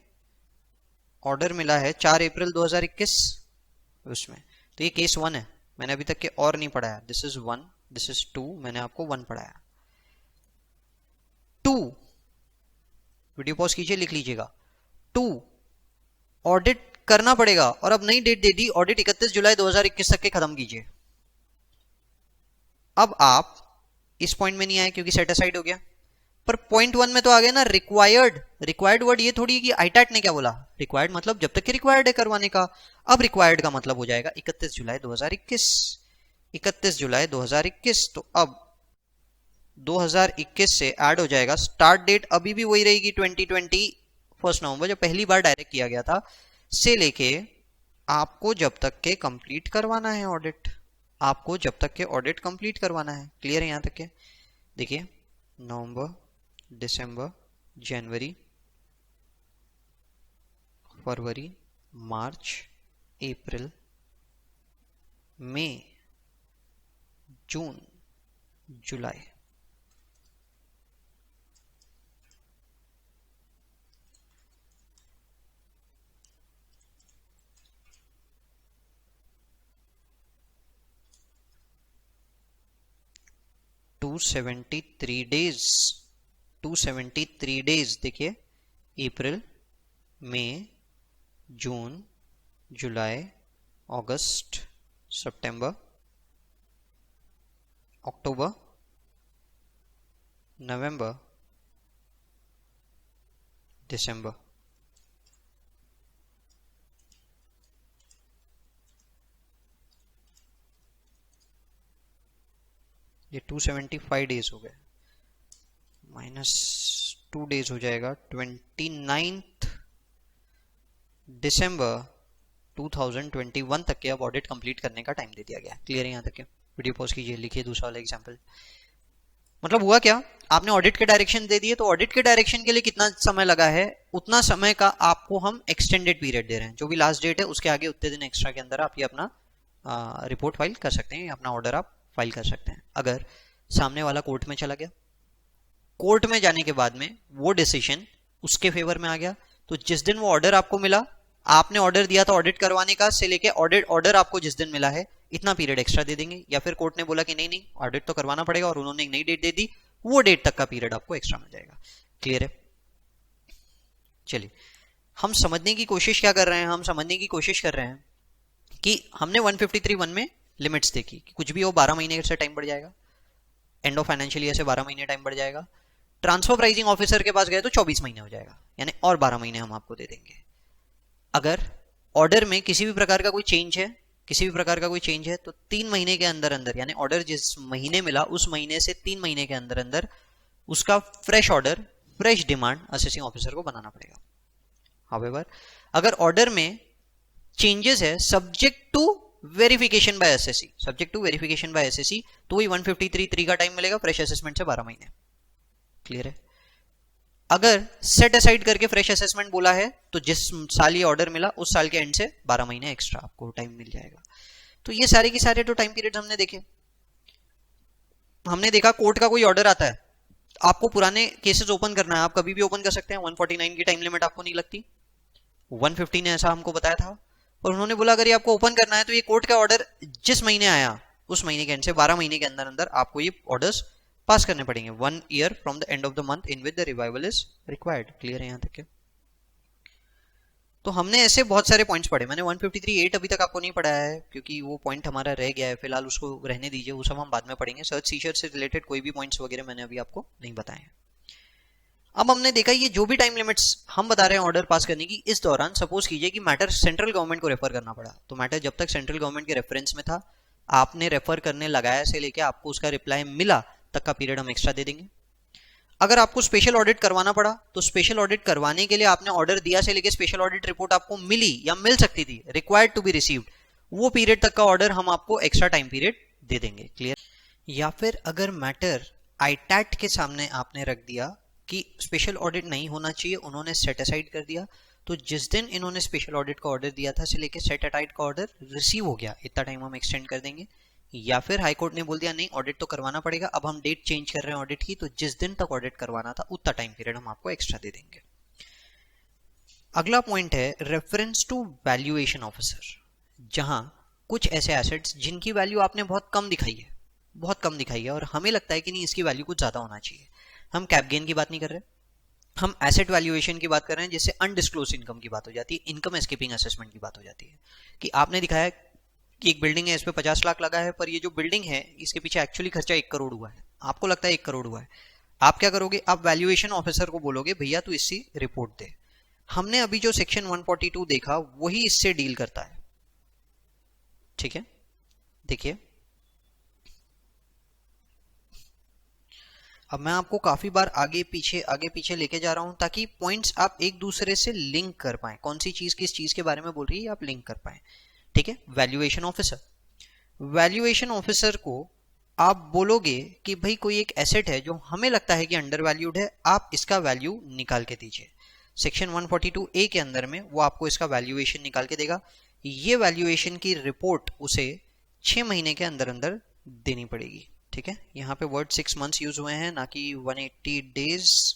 Speaker 1: ऑर्डर मिला है 4 अप्रैल 2021 उसमें। तो ये केस 1 है, मैंने अभी तक के और नहीं पढ़ाया। दिस इज 1, दिस इज 2, मैंने आपको 1 पढ़ाया। 2, वीडियो पॉज कीजिए, लिख लीजिएगा। 2, ऑडिट करना पड़ेगा और अब नई डेट दे दी, ऑडिट 31 जुलाई 2021 तक के खत्म कीजिए। अब आप इस पॉइंट में नहीं आए क्योंकि सेट असाइड हो गया, पर पॉइंट 1 में तो आ गया ना रिक्वायर्ड। रिक्वायर्ड वर्ड ये थोड़ी है कि आईटैट ने क्या बोला, रिक्वायर्ड मतलब जब तक कि रिक्वायर्ड है करवाने का। अब रिक्वायर्ड का मतलब हो जाएगा 31 जुलाई 2021, 31 जुलाई 2021। तो अब 2021 से ऐड हो जाएगा, स्टार्ट डेट अभी भी वही रहेगी 2020 1 नवंबर, जो पहली बार डायरेक्ट किया गया था, से लेके आपको जब तक के कंप्लीट करवाना है ऑडिट, आपको जब तक के ऑडिट कंप्लीट करवाना है। क्लियर है यहां तक के? देखिए नवंबर, दिसंबर, जनवरी, फरवरी, मार्च, अप्रैल, मई, जून, जुलाई। To 273 days, 273 days. देखिए अप्रैल, मई, जून, जुलाई, अगस्त, सितंबर, अक्टूबर, नवंबर, दिसंबर। ये 275 डेज हो गए, -2 डेज हो जाएगा। 29 दिसंबर 2021 तक के अब ऑडिट कंप्लीट करने का टाइम दे दिया गया। क्लियर है यहाँ तक के? वीडियो पॉज कीजिए, लिखिए दूसरा वाला एग्जांपल। मतलब हुआ क्या, आपने ऑडिट के डायरेक्शन दे दिए, तो ऑडिट के डायरेक्शन के लिए कितना समय लगा है, उतना समय का आपको हम एक्सटेंडेड पीरियड दे रहे हैं। जो भी लास्ट डेट है उसके आगे उतने दिन एक्स्ट्रा के अंदर आप ये अपना रिपोर्ट फाइल कर सकते हैं, अपना ऑर्डर आप फाइल कर सकते हैं। अगर सामने वाला कोर्ट में चला गया, कोर्ट में जाने के बाद में वो डिसीजन उसके फेवर में आ गया, तो जिस दिन वो ऑर्डर आपको मिला, आपने ऑर्डर दिया था ऑडिट करवाने का, से लेके ऑर्डर आपको जिस दिन मिला है इतना पीरियड एक्स्ट्रा दे देंगे। या फिर कोर्ट ने बोला कि नहीं नहीं ऑडिट तो करवाना पड़ेगा और उन्होंने एक नई डेट दे दी, वो डेट तक का पीरियड आपको एक्स्ट्रा मिल जाएगा। क्लियर है? चलिए हम समझने की कोशिश क्या कर रहे हैं, हम समझने की कोशिश कर रहे हैं कि हमने 153(1) में लिमिट्स देखी कि कुछ भी हो 12 महीने से टाइम बढ़ जाएगा, एंड ऑफ फाइनेंशियल ईयर से 12 महीने टाइम बढ़ जाएगा। ट्रांसफर प्राइसिंग ऑफिसर के पास गए तो 24 महीने हो जाएगा, यानी और 12 महीने हम आपको दे देंगे। अगर ऑर्डर में किसी भी प्रकार का कोई चेंज है, किसी भी प्रकार का कोई चेंज है, तो 3 महीने के अंदर अंदर, यानी ऑर्डर जिस महीने मिला उस महीने से 3 महीने के अंदर अंदर उसका fresh order, fresh demand assessing officer को बनाना पड़ेगा। हाउएवर अगर ऑर्डर में चेंजेस है subject to verification by SSC, subject to verification by SSC, तो वही 153(3) का टाइम मिलेगा, फ्रेश असेसमेंट से 12 महीने। क्लियर है? अगर सेट असाइड करके फ्रेश असेसमेंट बोला है तो जिस साल ये ऑर्डर मिला उस साल के एंड से 12 महीने एक्स्ट्रा आपको टाइम मिल जाएगा। तो ये सारे के सारे तो टाइम पीरियड हमने देखे। हमने देखा कोर्ट का कोई ऑर्डर आता है, आपको पुराने केसेस ओपन करना है, आप कभी भी ओपन कर सकते हैं, 149 की टाइम लिमिट आपको नहीं लगती। 150 ने ऐसा हमको बताया था, और उन्होंने बोला अगर ये आपको ओपन करना है तो ये कोर्ट का ऑर्डर जिस महीने आया उस महीने के एंड से 12 महीने के अंदर अंदर आपको ये ऑर्डर्स पास करने पड़ेंगे, 1 year from the end of the month in which the revival is required. Clear है यहां तक? तो हमने ऐसे बहुत सारे पॉइंट्स पढ़े, मैंने 153(8) अभी तक आपको नहीं पढ़ाया है क्योंकि वो पॉइंट हमारा रह गया है, फिलहाल उसको रहने दीजिए, वो सब हम बाद में पढ़ेंगे। सर्च सीजर से रिलेटेड कोई भी पॉइंट्स वगैरह मैंने अभी आपको नहीं बताए हैं। अब हमने देखा ये जो भी टाइम लिमिट्स हम बता रहे हैं ऑर्डर पास करने की, इस दौरान सपोज कीजिए कि मैटर सेंट्रल गवर्नमेंट को रेफर करना पड़ा, तो मैटर जब तक सेंट्रल गवर्नमेंट के रेफरेंस में था, आपने रेफर करने लगाया से लेके आपको उसका रिप्लाई मिला तक का पीरियड हम एक्स्ट्रा दे देंगे। अगर आपको स्पेशल ऑडिट करवाना पड़ा तो स्पेशल ऑडिट करवाने के लिए आपने ऑर्डर दिया से लेके स्पेशल ऑडिट रिपोर्ट आपको मिली या मिल सकती थी, रिक्वायर्ड टू बी रिसीव्ड, वो पीरियड तक का ऑर्डर हम आपको एक्स्ट्रा टाइम पीरियड दे देंगे। क्लियर? या फिर अगर मैटर आईटैट के सामने आपने रख दिया कि स्पेशल ऑडिट नहीं होना चाहिए, उन्होंने सेट असाइड कर दिया, तो जिस दिन इन्होंने स्पेशल ऑडिट का ऑर्डर दिया था से लेके सेट असाइड का ऑर्डर रिसीव हो गया, इतना टाइम हम एक्सटेंड कर देंगे। या फिर हाई कोर्ट ने बोल दिया नहीं ऑडिट तो करवाना पड़ेगा, अब हम डेट चेंज कर रहे हैं ऑडिट की, तो जिस दिन तक ऑडिट करवाना था उतना टाइम पीरियड हम आपको एक्स्ट्रा दे देंगे। अगला पॉइंट है रेफरेंस टू वैल्यूएशन ऑफिसर, जहां कुछ ऐसे एसेट्स जिनकी वैल्यू आपने बहुत कम दिखाई है, बहुत कम दिखाई है, और हमें लगता है कि नहीं इसकी वैल्यू कुछ ज्यादा होना चाहिए। हम कैप गेन की बात नहीं कर रहे, हम एसेट वैल्यूएशन की बात कर रहे हैं, जिससे अनडिस्क्लोज इनकम की बात हो जाती है, इनकम एस्केपिंग असेसमेंट की बात हो जाती है, कि आपने दिखाया कि एक बिल्डिंग है, इस पे 50 लाख लगा है, पर ये जो बिल्डिंग है इसके पीछे एक्चुअली खर्चा 1 करोड़ हुआ है, आपको लगता है 1 करोड़ हुआ है। आप क्या करोगे? आप वैल्यूएशन ऑफिसर को बोलोगे भैया तू इसकी रिपोर्ट दे। हमने अभी जो सेक्शन 142 देखा वही इससे डील करता है। ठीक है, देखिए अब मैं आपको काफी बार आगे पीछे लेके जा रहा हूं ताकि पॉइंट्स आप एक दूसरे से लिंक कर पाए, कौन सी चीज किस चीज के बारे में बोल रही है आप लिंक कर पाए। ठीक है, वैल्यूएशन ऑफिसर, वैल्यूएशन ऑफिसर को आप बोलोगे कि भाई कोई एक एसेट है जो हमें लगता है कि अंडर वैल्यूड है, आप इसका वैल्यू निकाल के दीजिए। सेक्शन 142A के अंदर में वो आपको इसका वैल्यूएशन निकाल के देगा। ये वैल्यूएशन की रिपोर्ट उसे 6 महीने के अंदर अंदर देनी पड़ेगी। ठीक है, यहाँ पे वर्ड 6 मंथ्स यूज हुए हैं, ना कि 180 days,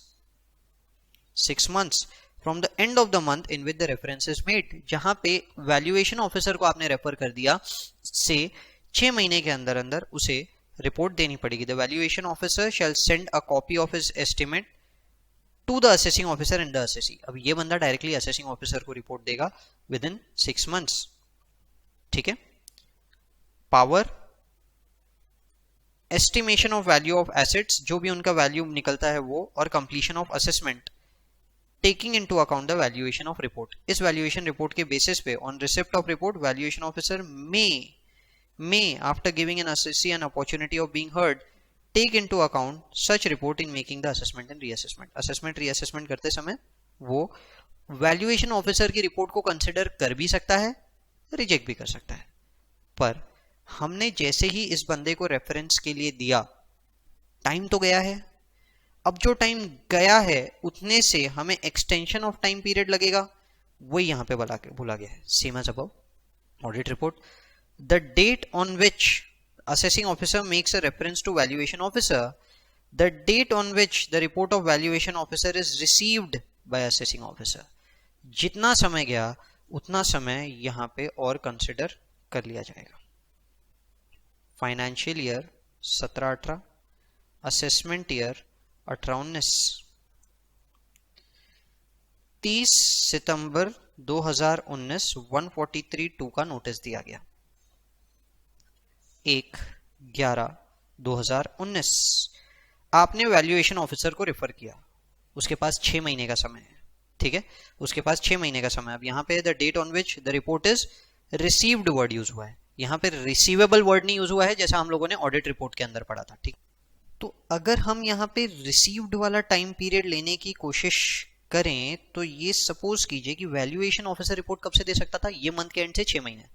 Speaker 1: 6 months from the end of the month in which the reference is made. जहां पे वैल्यूएशन ऑफिसर को आपने रेफर कर दिया से 6 महीने के अंदर अंदर उसे रिपोर्ट देनी पड़ेगी। The valuation officer shall send a copy of his estimate to the assessing officer and the assessee. अब ये बंदा डायरेक्टली असेसिंग ऑफिसर को रिपोर्ट देगा विद इन 6 मंथ्स। ठीक है, power estimation of value of assets, जो भी उनका वैल्यू निकलता है वो, और completion of assessment taking into account the valuation of report. इस वैल्यूएशन रिपोर्ट के बेसिस पे on receipt of report valuation officer may after giving an assessee an opportunity of being heard take into account such report in making the assessment and reassessment. Assessment reassessment करते समय वो valuation officer की report को consider कर भी सकता है, reject भी कर सकता है। पर हमने जैसे ही इस बंदे को रेफरेंस के लिए दिया, टाइम तो गया है, अब जो टाइम गया है उतने से हमें एक्सटेंशन ऑफ टाइम पीरियड लगेगा, वही यहां पे बोला गया है, same as above. Audit report, the date on which assessing officer makes a reference to valuation officer, the date on which the report of valuation officer is received by assessing officer। जितना समय गया उतना समय यहां पे और consider कर लिया जाएगा। फाइनेंशियल ईयर 17-18, असेसमेंट ईयर 18-19, 30 सितंबर 2019 143(2) का नोटिस दिया गया। 1/11/2019 आपने वैल्यूएशन ऑफिसर को रेफर किया, उसके पास 6 महीने का समय है। ठीक है, उसके पास 6 महीने का समय। अब यहाँ पे the date on which the report is received word use हुआ है, यहाँ पे रिसीवेबल वर्ड नहीं यूज हुआ है जैसा हम लोगों ने ऑडिट रिपोर्ट के अंदर पढ़ा था। ठीक, तो अगर हम यहाँ पे रिसीव्ड वाला टाइम पीरियड लेने की कोशिश करें तो ये सपोज कीजिए कि वैल्यूएशन ऑफिसर रिपोर्ट कब से दे सकता था, ये मंथ के एंड से 6 महीने।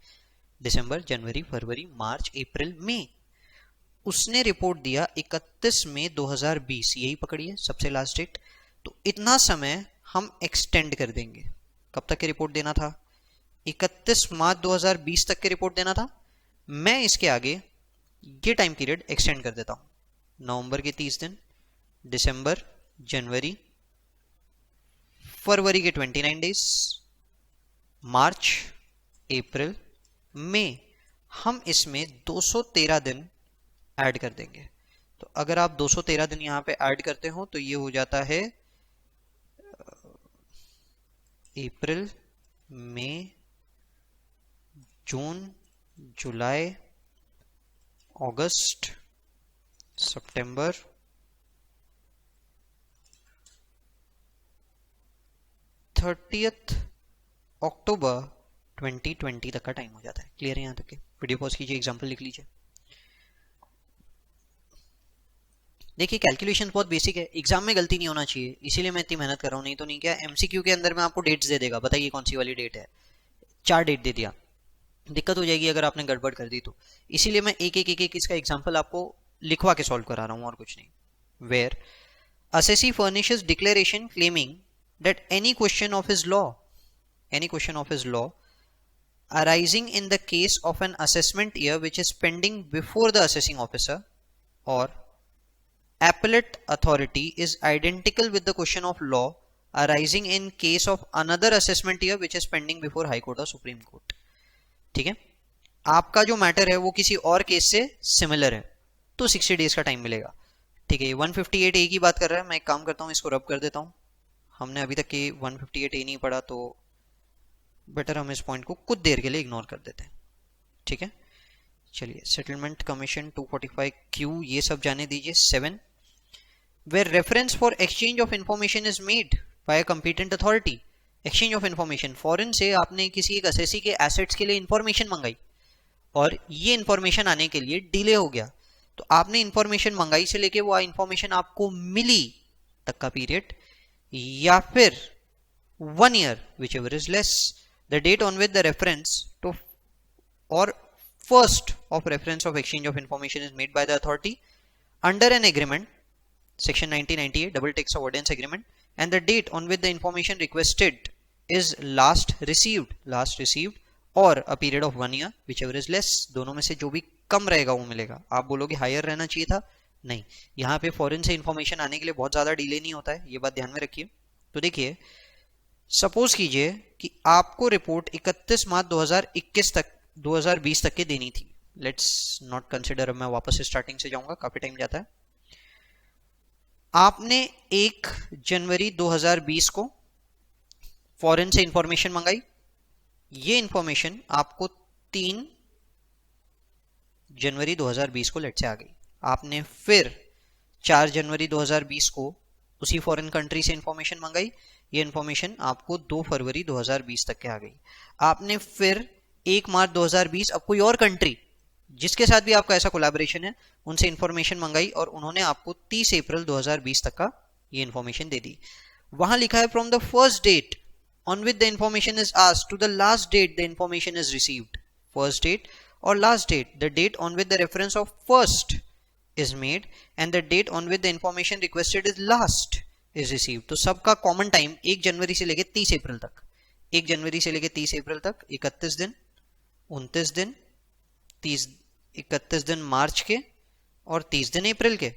Speaker 1: दिसंबर, जनवरी, फरवरी, मार्च, अप्रैल, मई। उसने रिपोर्ट दिया 31 मई 2020, यही पकड़िए सबसे लास्ट डेट। तो इतना समय हम एक्सटेंड कर देंगे। कब तक की रिपोर्ट देना था? 31 मार्च 2020 तक की रिपोर्ट देना था। मैं इसके आगे ये टाइम पीरियड एक्सटेंड कर देता हूं। नवंबर के 30 दिन, दिसंबर, जनवरी, फरवरी के 29 डेज, मार्च, अप्रैल, मई। हम इसमें 213 दिन ऐड कर देंगे। तो अगर आप 213 दिन यहां पे ऐड करते हो तो ये हो जाता है अप्रैल, मई, जून, जुलाई, अगस्त, सितंबर, 30 अक्टूबर 2020 तक का टाइम हो जाता है। क्लियर है यहां तक के? वीडियो पॉज कीजिए, एग्जांपल लिख लीजिए। देखिए कैलकुलेशन बहुत बेसिक है, एग्जाम में गलती नहीं होना चाहिए, इसीलिए मैं इतनी मेहनत कर रहा हूँ। नहीं तो नहीं क्या, एमसीक्यू के अंदर में आपको डेट्स दे देगा, बताइए कौन सी वाली डेट है, 4 डेट दे दिया, दिक्कत हो जाएगी अगर आपने गड़बड़ कर दी तो। इसीलिए मैं एक इसका एग्जाम्पल आपको लिखवा के सॉल्व करा रहा हूँ और कुछ नहीं। Where assessee furnishes declaration claiming that any question of his law arising in the case of an assessment year which is pending before the assessing officer or appellate authority is identical with the question of law arising in case of another assessment year which is pending before high court or supreme court। ठीक है, आपका जो matter है वो किसी और case से similar है तो 60 डेज का टाइम मिलेगा। ठीक है, 158 ए की बात कर रहा है। मैं एक काम करता हूँ, इसको रब कर देता हूँ। हमने अभी तक ये 158 ए नहीं पढ़ा तो बेटर हम इस पॉइंट को कुछ देर के लिए इग्नोर कर देते हैं। ठीक है, चलिए सेटलमेंट कमीशन 245 क्यू ये सब जाने दीजिए। 7 where reference for exchange of information is made by a competent authority। exchange of information, foreign से आपने किसी एक असेसी के एसेट्स के लिए इंफॉर्मेशन मंगाई और ये इंफॉर्मेशन आने के लिए डिले हो गया, तो आपने इंफॉर्मेशन मंगाई से लेके वो इंफॉर्मेशन आपको मिली तक का पीरियड, या फिर 1 year whichever is less, the date on which the reference to or first of reference of exchange of information is made by the authority under an agreement section 1998 double tax avoidance agreement, and the date on which the information requested is last received or a period of 1 year whichever is less। दोनों में से जो भी कम रहेगा वो मिलेगा। आप बोलोगे हायर रहना चाहिए था, नहीं, यहाँ पे फॉरेन से इंफॉर्मेशन आने के लिए बहुत ज्यादा डिले नहीं होता है, ये बात ध्यान में रखिए। तो देखिए सपोज कीजिए कि आपको रिपोर्ट 31 मार्च 2020 तक के देनी थी। लेट्स नॉट कंसिडर, मैं वापस स्टार्टिंग से जाऊंगा, काफी टाइम जाता है। आपने 1 जनवरी 2020 को फॉरेन से इंफॉर्मेशन मंगाई, ये इंफॉर्मेशन आपको 3 जनवरी 2020 को लेट से आ गई। आपने फिर 4 जनवरी 2020 को उसी फॉरेन कंट्री से इंफॉर्मेशन मंगाई, ये इंफॉर्मेशन आपको 2 फरवरी 2020 तक के आ गई। आपने फिर 1 मार्च 2020 अब कोई और कंट्री जिसके साथ भी आपका ऐसा कोलैबोरेशन है उनसे इंफॉर्मेशन मंगाई और उन्होंने आपको 30 अप्रैल 2020 तक का ये इंफॉर्मेशन दे दी। वहां लिखा है from the first date on which the information is asked to the last date the information is received। first date or last date, the date on which the reference of first is made and the date on which the information requested is last is received। तो सबका common time 1 जनवरी से लेके 30 अप्रैल तक, 1 जनवरी से लेके 30 अप्रैल तक 31 दिन, 29 दिन, 31 दिन मार्च के और 30 दिन अप्रैल के,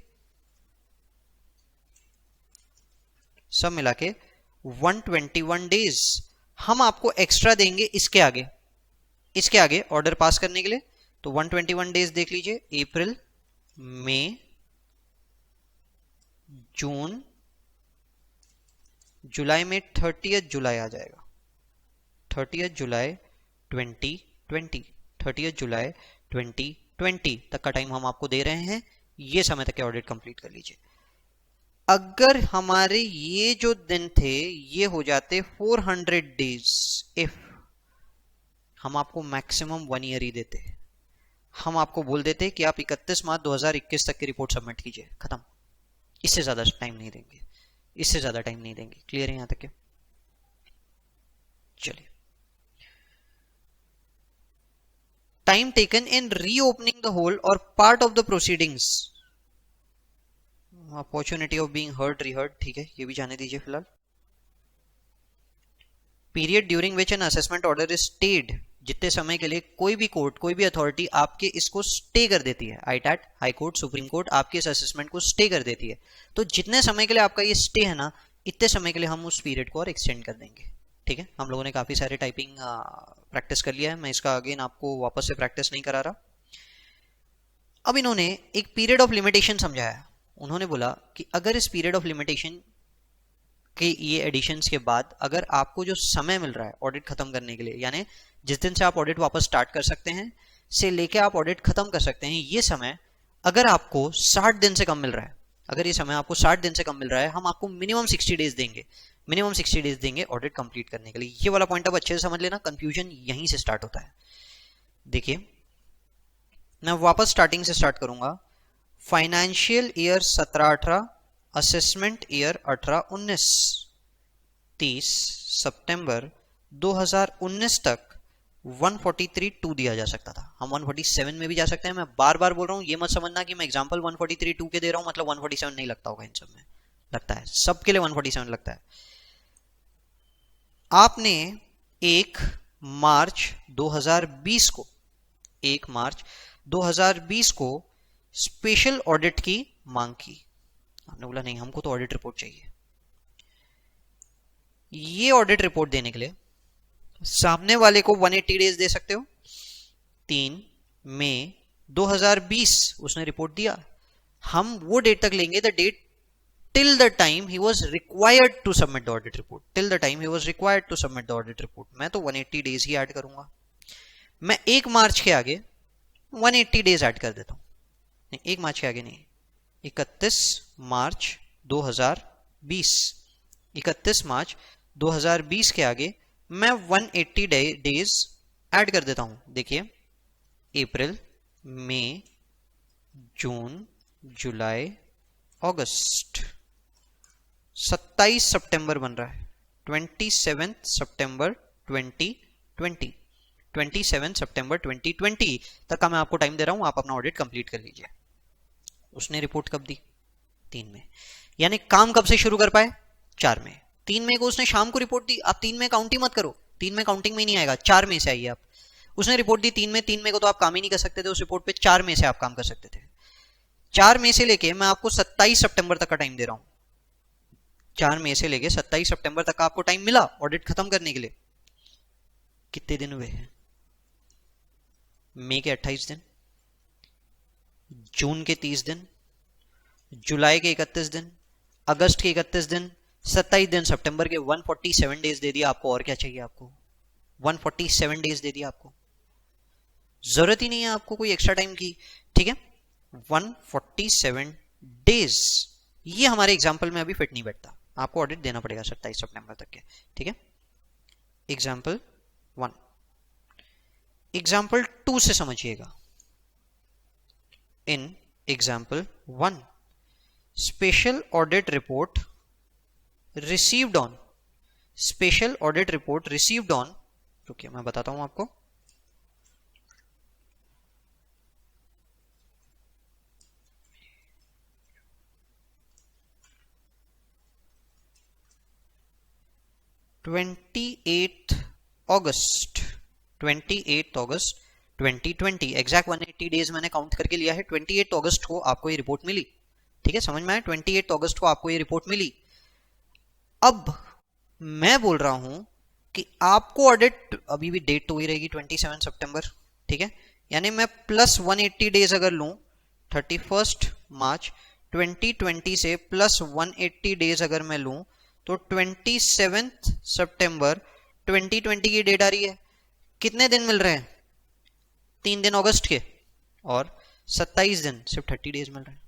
Speaker 1: सब मिला के 121 डेज हम आपको एक्स्ट्रा देंगे इसके आगे ऑर्डर पास करने के लिए। तो 121 डेज देख लीजिए, अप्रैल, मई, जून, जुलाई में 30 जुलाई आ जाएगा, 30 जुलाई 2020, 30 जुलाई 2020 तक का टाइम हम आपको दे रहे हैं। ये समय तक के ऑडिट कंप्लीट कर लीजिए। अगर हमारे ये जो दिन थे ये हो जाते 400 डेज, इफ हम आपको मैक्सिमम 1 ईयर ही देते, हम आपको बोल देते कि आप 31 मार्च 2021 तक की रिपोर्ट सबमिट कीजिए, खत्म, इससे ज्यादा टाइम नहीं देंगे, इससे ज्यादा टाइम नहीं देंगे। क्लियर है यहां तक के? चलिए time taken in reopening the whole or part of the proceedings, opportunity of being heard reheard, ठीक है, ये भी जाने दीजिए फिलहाल। Period during which an assessment order is stayed, जितने समय के लिए कोई भी कोर्ट, कोई भी अथॉरिटी आपके इसको स्टे कर देती है, आईटैट, हाई कोर्ट, सुप्रीम कोर्ट आपके इस असेसमेंट को स्टे कर देती है, तो जितने समय के लिए आपका ये स्टे है ना, इतने समय के लिए हम उस पीरियड को और एक्सटेंड कर देंगे, ठीक है। हम लोगों ने काफी सारे टाइपिंग प्रैक्टिस कर लिया है, मैं इसका अगेन आपको वापस से प्रैक्टिस नहीं करा रहा। अब इन्होंने एक पीरियड ऑफ लिमिटेशन समझाया। उन्होंने बोला कि अगर इस पीरियड ऑफ लिमिटेशन के ये एडिशंस के बाद अगर आपको जो समय मिल रहा है ऑडिट खत्म करने के लिए, यानी जिस दिन से आप ऑडिट वापस स्टार्ट कर सकते हैं से लेके आप ऑडिट खत्म कर सकते हैं, ये समय अगर आपको 60 दिन से कम मिल रहा है, अगर ये समय आपको 60 दिन से कम मिल रहा है, हम आपको मिनिमम 60 डेज देंगे, मिनिमम 60 डेज देंगे ऑडिट कंप्लीट करने के लिए। ये वाला पॉइंट अब अच्छे से समझ लेना, कंफ्यूजन यहीं से स्टार्ट होता है। देखिए मैं वापस स्टार्टिंग से स्टार्ट करूंगा। फाइनेंशियल ईयर 17-18, असेसमेंट ईयर 18-19, 30 सितंबर 2019 तक 143(2) दिया जा सकता था। हम 147 में भी जा सकते हैं। मैं बार बार बोल रहा हूं, ये मत समझना कि मैं एग्जांपल 143(2) के दे रहा हूं मतलब 147 नहीं लगता होगा, इन सब में लगता है, सबके लिए 147 लगता है। आपने 1 मार्च 2020 को 1 मार्च 2020 को स्पेशल ऑडिट की मांग की। आपने बोला नहीं हमको तो ऑडिट रिपोर्ट चाहिए। ये ऑडिट रिपोर्ट देने के लिए सामने वाले को 180 डेज दे सकते हो। 3 मई 2020 उसने रिपोर्ट दिया, हम वो डेट तक लेंगे, the date till the time he was required to submit the audit report, till the time he was required to submit the audit report. मैं तो 180 डेज ही ऐड करूंगा। मैं 1 मार्च के आगे 180 डेज ऐड कर देता हूं, नहीं 1 मार्च के आगे नहीं, 31 मार्च 2020, 31 मार्च 2020 के आगे मैं 180 डेज ऐड कर देता हूं। देखिए अप्रैल, मई, जून, जुलाई, अगस्त, 27 सितंबर बन रहा है, 27 सितंबर 2020, 27 सितंबर 2020 तक का मैं आपको टाइम दे रहा हूं, आप अपना ऑडिट कंप्लीट कर लीजिए। उसने रिपोर्ट कब दी? 3 में, यानी काम कब से शुरू कर पाए? 4 में। 3 मई को उसने शाम को रिपोर्ट दी। आप 3 में काउंट ही मत करो, 3 में काउंटिंग में ही नहीं आएगा, 4 में से आइए आप। उसने रिपोर्ट दी 3 में, 3 मई को तो आप काम ही नहीं कर सकते थे उस रिपोर्ट पे, 4 मई से आप काम कर सकते थे। 4 मई से लेके मैं आपको 27 सितंबर तक का टाइम दे रहा हूं। 4 मई से लेके 27 सितंबर तक का आपको टाइम मिला ऑडिट खत्म करने के लिए। कितने दिन हुए हैं? मई के 28 दिन, जून के 30 दिन, जुलाई के 31 दिन, अगस्त के 31 दिन, 27 दिन, सितंबर के 147 डेज दे दिया आपको। और क्या चाहिए आपको? 147 डेज दे दिया आपको, जरूरत ही नहीं है आपको कोई एक्स्ट्रा टाइम की, ठीक है। 147 डेज, ये हमारे एग्जाम्पल में अभी फिट नहीं बैठता, आपको ऑडिट देना पड़ेगा 27 सितंबर तक के, ठीक है। एग्जाम्पल 1, एग्जाम्पल 2 से समझिएगा। In example 1, special audit report received on, special audit report received on, रुकिए मैं बताता हूं आपको। अगस्त 28 अगस्त 2020, एग्जैक्ट 180 डेज मैंने काउंट करके लिया है। 28 अगस्त को आपको ये रिपोर्ट मिली, ठीक है, समझ में आया? 28 अगस्त को आपको ये रिपोर्ट मिली। अब मैं बोल रहा हूं कि आपको ऑडिट, अभी भी डेट तो वही रहेगी 27 सितंबर, ठीक है, यानी मैं प्लस 180 डेज अगर लूं, 31 मार्च 2020 से प्लस 180 डेज अगर मैं लूं तो 27 सितंबर 2020 की डेट आ रही है। कितने दिन मिल रहे हैं? 3 दिन अगस्त के और 27 दिन, सिर्फ 30 डेज मिल रहे हैं।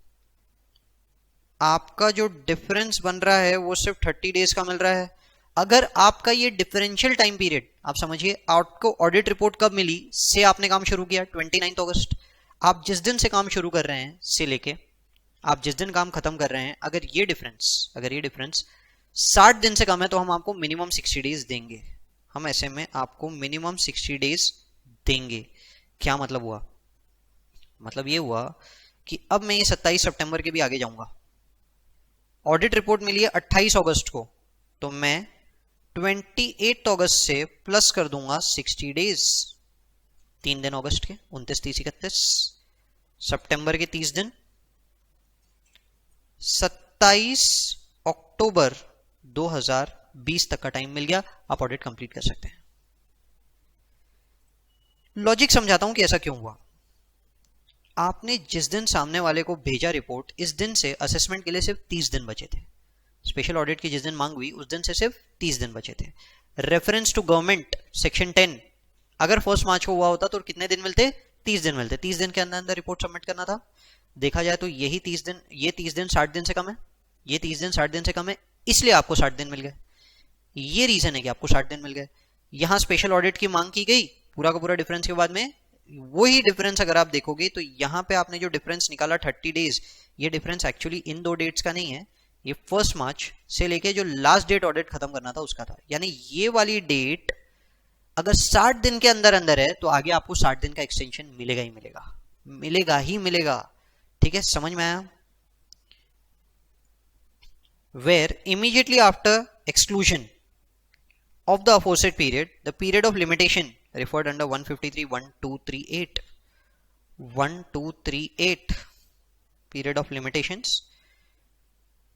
Speaker 1: आपका जो डिफरेंस बन रहा है वो सिर्फ 30 डेज का मिल रहा है। अगर आपका ये डिफरेंशियल टाइम पीरियड, आप समझिए आपको ऑडिट रिपोर्ट कब मिली से आपने काम शुरू किया 29 अगस्त, आप जिस दिन से काम शुरू कर रहे हैं से लेके आप जिस दिन काम खत्म कर रहे हैं, अगर ये डिफरेंस 60 दिन से कम है तो हम आपको मिनिमम 60 डेज देंगे। हम ऐसे में आपको मिनिमम 60 डेज देंगे। क्या मतलब हुआ? मतलब ये हुआ कि अब मैं ये 27 सितंबर के भी आगे जाऊंगा। ऑडिट रिपोर्ट मिली है 28 अगस्त को, तो मैं 28 अगस्त से प्लस कर दूंगा 60 डेज, 3 दिन अगस्त के, 29, 30, 31, सितंबर के 30 दिन, 27 अक्टूबर 2020 तक का टाइम मिल गया, आप ऑडिट कंप्लीट कर सकते हैं। लॉजिक समझाता हूं कि ऐसा क्यों हुआ। आपने जिस दिन सामने वाले को भेजा रिपोर्ट, इस दिन से असेसमेंट के लिए सिर्फ 30 दिन बचे थे। स्पेशल ऑडिट की जिस दिन मांग हुई उस दिन से सिर्फ 30 दिन बचे थे। रेफरेंस टू गवर्नमेंट सेक्शन 10, अगर 1 मार्च को हुआ होता तो कितने दिन मिलते? 30 दिन मिलते। 30 दिन के अंदर अंदर रिपोर्ट सबमिट करना था। देखा जाए तो यही 30 दिन, ये 30 दिन 60 दिन से कम है, ये 30 दिन 60 दिन से कम है, इसलिए आपको 60 दिन मिल गए। ये रीजन है कि आपको 60 दिन मिल गए। यहां स्पेशल ऑडिट की मांग की गई, पूरा का पूरा डिफरेंस के बाद में वही डिफरेंस अगर आप देखोगे तो यहां पे आपने जो डिफरेंस निकाला 30 डेज, ये डिफरेंस एक्चुअली इन दो डेट्स का नहीं है, ये 1 मार्च से लेके जो लास्ट डेट ऑडिट खत्म करना था उसका था। यानी ये वाली डेट अगर 60 दिन के अंदर अंदर है तो आगे आपको 60 दिन का एक्सटेंशन मिलेगा ही मिलेगा, मिलेगा ही मिलेगा। ठीक है, समझ में आया? Where immediately after exclusion of the aforesaid period, the period of limitation referred under 153(1), 1238 period of limitations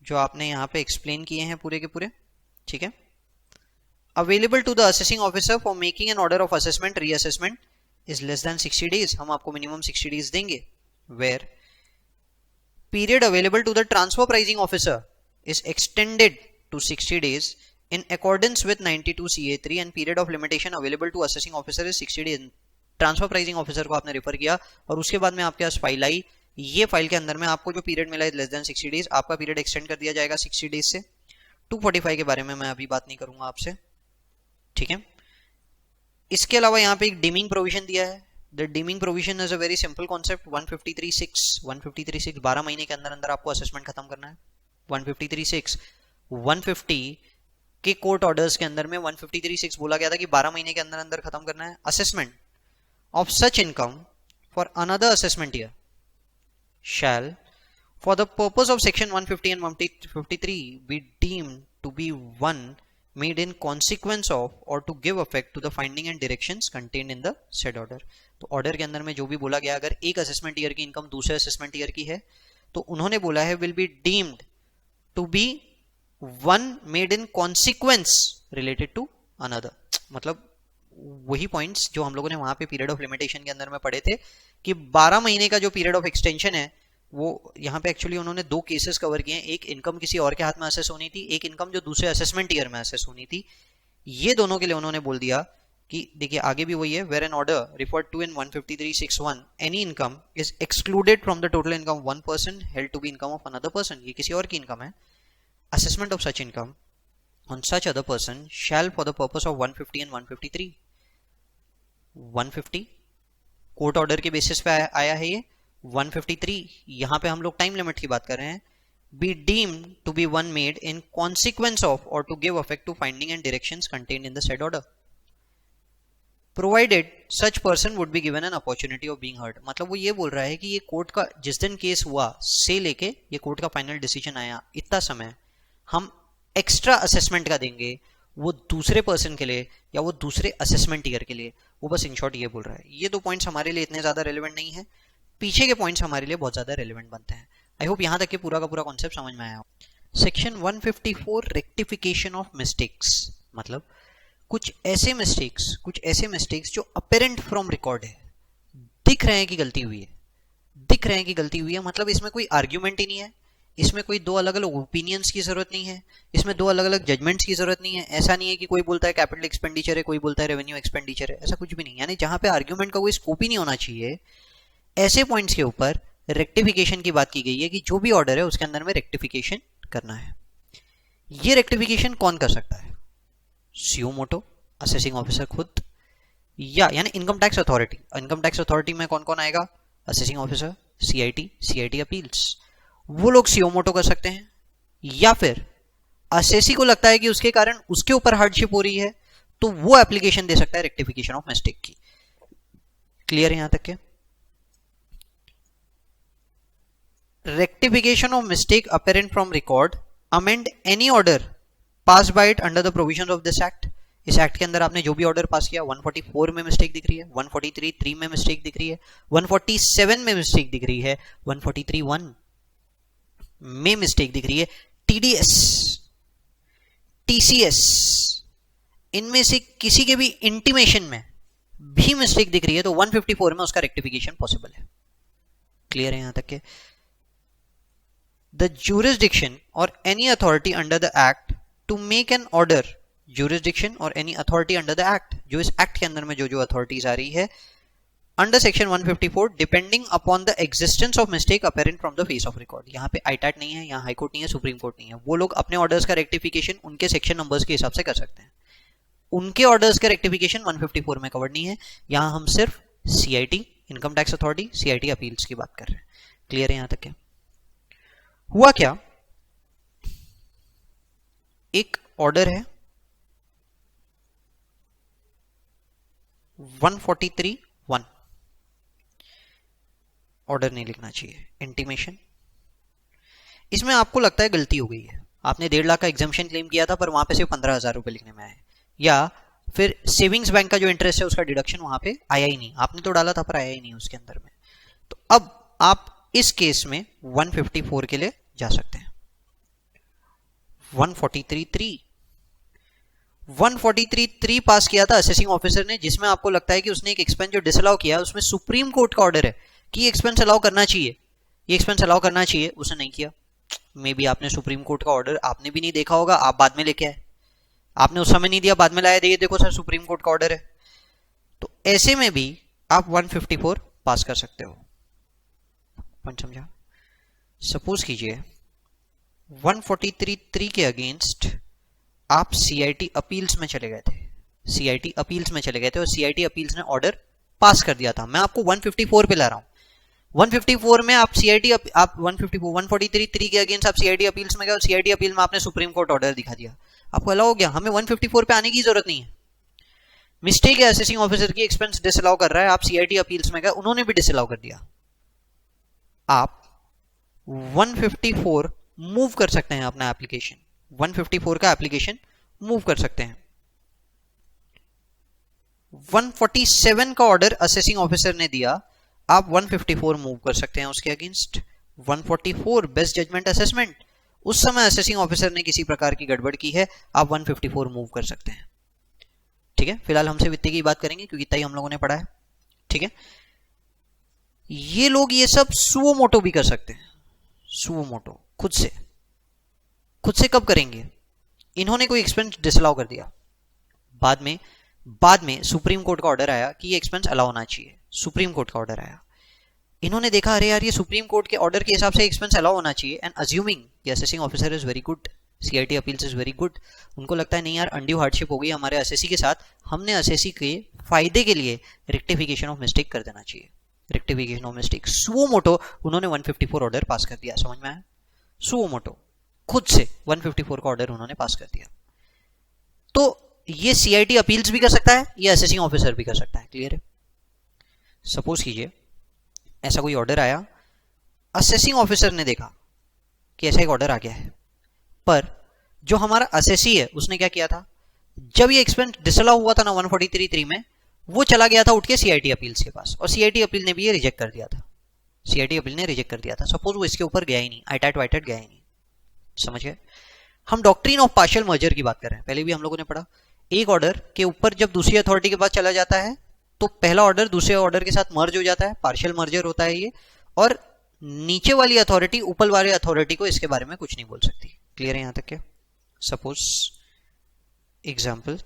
Speaker 1: जो आपने यहां पे एक्सप्लेन किए हैं पूरे के पूरे, ठीक है, available to the assessing officer for making an order of assessment reassessment is less than 60 days, हम आपको मिनिमम 60 डेज देंगे। Where period available to the transfer pricing officer is extended to 60 days in accordance with 92 CA3 and period of limitation available to assessing officer is 60 days। Transfer pricing officer को आपने refer किया और उसके बाद में आपके पास file आई, ये file के अंदर में आपको जो पीरियड मिला है लेस देन 60 डेज, आपका पीरियड एक्सटेंड कर दिया जाएगा 60 डेज से। 245 के बारे में मैं अभी बात नहीं करूंगा आपसे, ठीक है। इसके अलावा यहाँ पे एक डीमिंग प्रोविजन दिया है। The dimming provision is a very simple concept. 153(6) 12 महीने के अंदर अंदर आपको असेसमेंट खत्म करना है। 153(6) 150 के कोर्ट ऑर्डर्स के अंदर में 153(6) बोला गया था कि 12 महीने के अंदर अंदर खत्म करना है। Assessment of such income for another assessment year shall for the purpose of section 150 and 153 be deemed to be one made in consequence of or to give effect to the finding and directions contained in the said order। तो order के अंदर में जो भी बोला गया, अगर एक असेसमेंट ईयर की इनकम दूसरे असेसमेंट ईयर की है तो उन्होंने बोला है will be deemed to be one made in consequence related to another. मतलब वही पॉइंट्स जो हम लोगों ने वहां पे पीरियड ऑफ लिमिटेशन के अंदर में पढ़े थे कि 12 महीने का जो पीरियड ऑफ एक्सटेंशन है वो यहाँ पे एक्चुअली उन्होंने 2 केसेस कवर किए हैं। एक इनकम किसी और के हाथ में असेस होनी थी, एक इनकम जो दूसरे असेसमेंट ईयर में असेस होनी थी। ये दोनों के लिए उन्होंने बोल दिया कि देखिए आगे भी वही है, where an order referred to in 153(6)(1) any income is excluded from the total income one person held to be income of another person. ये किसी और की इनकम है। Assessment of such income on such other person shall for the purpose of 150 and 153। 150 court order के basis पे आया है ये। 153 यहां पे हम लोग टाइम लिमिट की बात कर रहे हैं। Be deemed to be one made in consequence of or to give effect to finding and directions contained in the said order provided such person would be given an opportunity of being heard. मतलब वो ये बोल रहा है कि ये court का जिस दिन केस हुआ से लेके ये कोर्ट का फाइनल डिसीजन आया, इतना समय हम एक्स्ट्रा असेसमेंट का देंगे वो दूसरे पर्सन के लिए या वो दूसरे असेसमेंट ईयर के लिए। वो बस इन शॉर्ट ये बोल रहा है। ये 2 पॉइंट्स हमारे लिए इतने ज्यादा रेलेवेंट नहीं है, पीछे के पॉइंट्स हमारे लिए बहुत ज्यादा रेलेवेंट बनते हैं। आई होप यहां तक के पूरा का पूरा कॉन्सेप्ट समझ में आया हो। सेक्शन 154 रेक्टिफिकेशन ऑफ मिस्टेक्स, मतलब कुछ ऐसे मिस्टेक्स जो अपेरेंट फ्रॉम रिकॉर्ड है, दिख रहे हैं कि गलती हुई है, मतलब इसमें कोई आर्ग्यूमेंट ही नहीं है, इसमें कोई 2 अलग अलग ओपिनियंस की जरूरत नहीं है, इसमें 2 अलग अलग जजमेंट्स की जरूरत नहीं है। ऐसा नहीं है कि कोई बोलता है कैपिटल एक्सपेंडिचर है, कोई बोलता है रेवेन्यू एक्सपेंडिचर है, ऐसा कुछ भी नहीं। यानी जहां पे आर्ग्यूमेंट का कोई स्कोप ही नहीं होना चाहिए, ऐसे पॉइंट्स के ऊपर रेक्टिफिकेशन की बात की गई है कि जो भी ऑर्डर है उसके अंदर में रेक्टिफिकेशन करना है। ये रेक्टिफिकेशन कौन कर सकता है? सीओ मोटो, असेसिंग ऑफिसर खुद, या यानी income tax authority. Income tax authority में कौन कौन आएगा? असेसिंग ऑफिसर, सीआईटी अपील्स, वो लोग सीओ मोटो कर सकते हैं। या फिर असेसी को लगता है कि उसके कारण उसके ऊपर हार्डशिप हो रही है तो वो एप्लीकेशन दे सकता है रेक्टिफिकेशन ऑफ मिस्टेक की। क्लियर है यहां तक के? Rectification of mistake apparent from record, amend any order pass by it under the provision of this act. इस एक्ट के अंदर आपने जो भी ऑर्डर पास किया, 144 में मिस्टेक दिख रही है, 143(3) में मिस्टेक दिख रही है, 147 में मिस्टेक दिख रही है, 143(1) में मिस्टेक दिख रही है, टीडीएस, टीसीएस, इनमें से किसी के भी इंटीमेशन में भी मिस्टेक दिख रही है तो 154 में उसका रेक्टिफिकेशन पॉसिबल है। क्लियर है यहां तक के? The jurisdiction or any authority under the act to make an order, jurisdiction or any authority under the act, जो इस एक्ट के अंदर में जो अथॉरिटीज आ रही है under section 154, depending upon the existence of mistake apparent from the face of record. यहाँ पे आईटैट नहीं है, यहाँ हाई कोर्ट नहीं है, सुप्रीम कोर्ट नहीं है, वो लोग अपने ऑर्डर्स का रेक्टिफिकेशन उनके सेक्शन नंबर्स के हिसाब से कर सकते हैं। उनके ऑर्डर्स का रेक्टिफिकेशन 154 में कवर्ड नहीं है। यहाँ हम सिर्फ CIT, income tax authority, CIT appeals की बात कर रहे हैं। क्लियर है यहां तक? क्या हुआ? क्या एक ऑर्डर है 143(1), ऑर्डर नहीं लिखना चाहिए, इंटीमेशन। इसमें आपको लगता है गलती हो गई है, आपने 1.5 लाख का एग्जाम्पशन क्लेम किया था पर वहां पे सिर्फ 15,000 रुपए लिखने में आए, या फिर सेविंग्स बैंक का जो इंटरेस्ट है उसका डिडक्शन वहां पे आया ही नहीं, आपने तो डाला था पर आया ही नहीं उसके अंदर में। तो अब आप इस केस में 154 के लिए जा सकते हैं। 143(3) पास किया था असेसिंग ऑफिसर ने, जिसमें आपको लगता है कि उसने एक एक्सपेंस जो डिसअलाउ किया, उसमें सुप्रीम कोर्ट का ऑर्डर है कि ये एक्सपेंस अलाउ करना चाहिए, ये एक्सपेंस अलाउ करना चाहिए, उसने नहीं किया। मे बी आपने सुप्रीम कोर्ट का ऑर्डर आपने भी नहीं देखा होगा, आप बाद में लेके आए, आपने उस समय नहीं दिया, बाद में लाया, देखिए देखो सर सुप्रीम कोर्ट का ऑर्डर है। तो ऐसे में भी आप 154 पास कर सकते हो। पॉइंट समझा? सपोज कीजिए 143(3) के अगेंस्ट आप सीआईटी अपील्स में चले गए थे, सीआईटी अपील्स में चले गए थे और सीआईटी अपील्स ने ऑर्डर पास कर दिया था। मैं आपको 154 पे ला रहा हूं। 154 में आप सीआईटी आप 143(3) के अगेंस्ट आप सीआईटी अपील्स में गए और सीआईटी अपील में आपने सुप्रीम कोर्ट ऑर्डर दिखा दिया, आपको अलाउ हो गया। हमें 154 पे आने की जरूरत नहीं है। मिस्टेक है असेसिंग ऑफिसर की, एक्सपेंस डिसअलाउ कर रहा है, आप सीआईटी अपील्स में गए, उन्होंने भी डिसअलाउ कर दिया, आप 154 मूव कर सकते हैं अपना एप्लीकेशन, 154 का एप्लीकेशन मूव कर सकते हैं। 147 का ऑर्डर असेसिंग ऑफिसर ने दिया, आप 154 मूव कर सकते हैं उसके अगेंस्ट। 144 बेस्ट जजमेंट असेसमेंट, उस समय असेसिंग ऑफिसर ने किसी प्रकार की गड़बड़ की है, आप 154 मूव कर सकते हैं। ठीक है, फिलहाल हमसे वित्तीय की बात करेंगे क्योंकि इतना ही हम लोगों ने पढ़ा है। ठीक है, ये लोग ये सब सुओ मोटो भी कर सकते हैं, सुओ मोटो खुद से कब करेंगे? इन्होंने कोई एक्सपेंस डिसअलाउ कर दिया, बाद में सुप्रीम कोर्ट का ऑर्डर आया कि ये एक्सपेंस अलाउ होना चाहिए, सुप्रीम कोर्ट का ऑर्डर आया, इन्होंने देखा अरे यार ये सुप्रीम कोर्ट के ऑर्डर के हिसाब से एक्सपेंस अलाउ होना चाहिए, एंड अज्यूमिंग कि assessing officer is very good, CIT appeals is very good, उनको लगता है नहीं यार अनड्यू हार्डशिप हो गई हमारे असेसी के साथ, हमने असेसी के फायदे के लिए रेक्टिफिकेशन ऑफ मिस्टेक कर देना चाहिए, rectification of mistake suo motu उन्होंने 154 ऑर्डर पास कर दिया। समझ में आया? सुओ मोटो खुद से 154 का ऑर्डर उन्होंने पास कर दिया। तो ये सीआईटी अपील्स भी कर सकता है, ये असेसिंग ऑफिसर भी कर सकता है। क्लियर है? सपोज कीजिए ऐसा कोई ऑर्डर आया, असेसिंग ऑफिसर ने देखा कि ऐसा एक ऑर्डर आ गया है, पर जो हमारा असेसी है उसने क्या किया था, जब ये एक्सपेंस डिसअलाउ हुआ था ना 143(3) में, वो चला गया था उठ के सीआईटी अपील्स के पास, और सीआईटी अपील ने भी ये रिजेक्ट कर दिया था, सीआईटी अपील ने रिजेक्ट कर दिया था। सपोज वो इसके ऊपर गया ही नहीं, आईटैट वाइटैट गया ही नहीं। समझ गए? हम डॉक्ट्रिन ऑफ पार्शियल मर्जर की बात कर रहे हैं, पहले भी हम लोगों ने पढ़ा। एक ऑर्डर के ऊपर जब दूसरी अथॉरिटी के पास चला जाता है तो पहला ऑर्डर दूसरे ऑर्डर के साथ मर्ज हो जाता है, पार्शियल मर्जर होता है ये, और नीचे वाली अथॉरिटी ऊपर वाली अथॉरिटी को इसके बारे में कुछ नहीं बोल सकती। क्लियर है यहां तक? क्या सपोज एग्जाम्पल,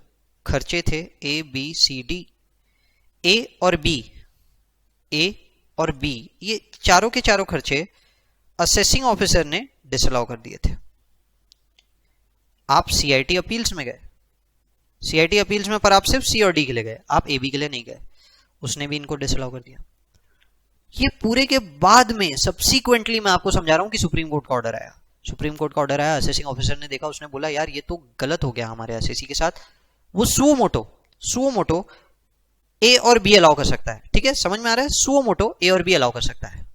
Speaker 1: खर्चे थे ए बी सी डी, ए और बी ये चारों के चारों खर्चे असेसिंग ऑफिसर ने डिसअलाउ कर दिए थे। आप सीआईटी अपील्स में गए, सीआईटी अपील्स में पर आप सिर्फ सी और डी के लिए गए, आप ए बी के लिए नहीं गए, उसने भी इनको डिसअलाउ कर दिया। ये पूरे के बाद में सब्सीक्वेंटली मैं आपको समझा रहा हूं कि सुप्रीम कोर्ट का ऑर्डर आया, सुप्रीम कोर्ट का ऑर्डर आया, असेसिंग ऑफिसर ने देखा, उसने बोला यार ये तो गलत हो गया हमारे असेसी के साथ। वो सुओ मोटो ए और बी अलाउ कर सकता है, ठीक है, समझ में आ रहा है, सुओ मोटो ए और बी अलाउ कर सकता है,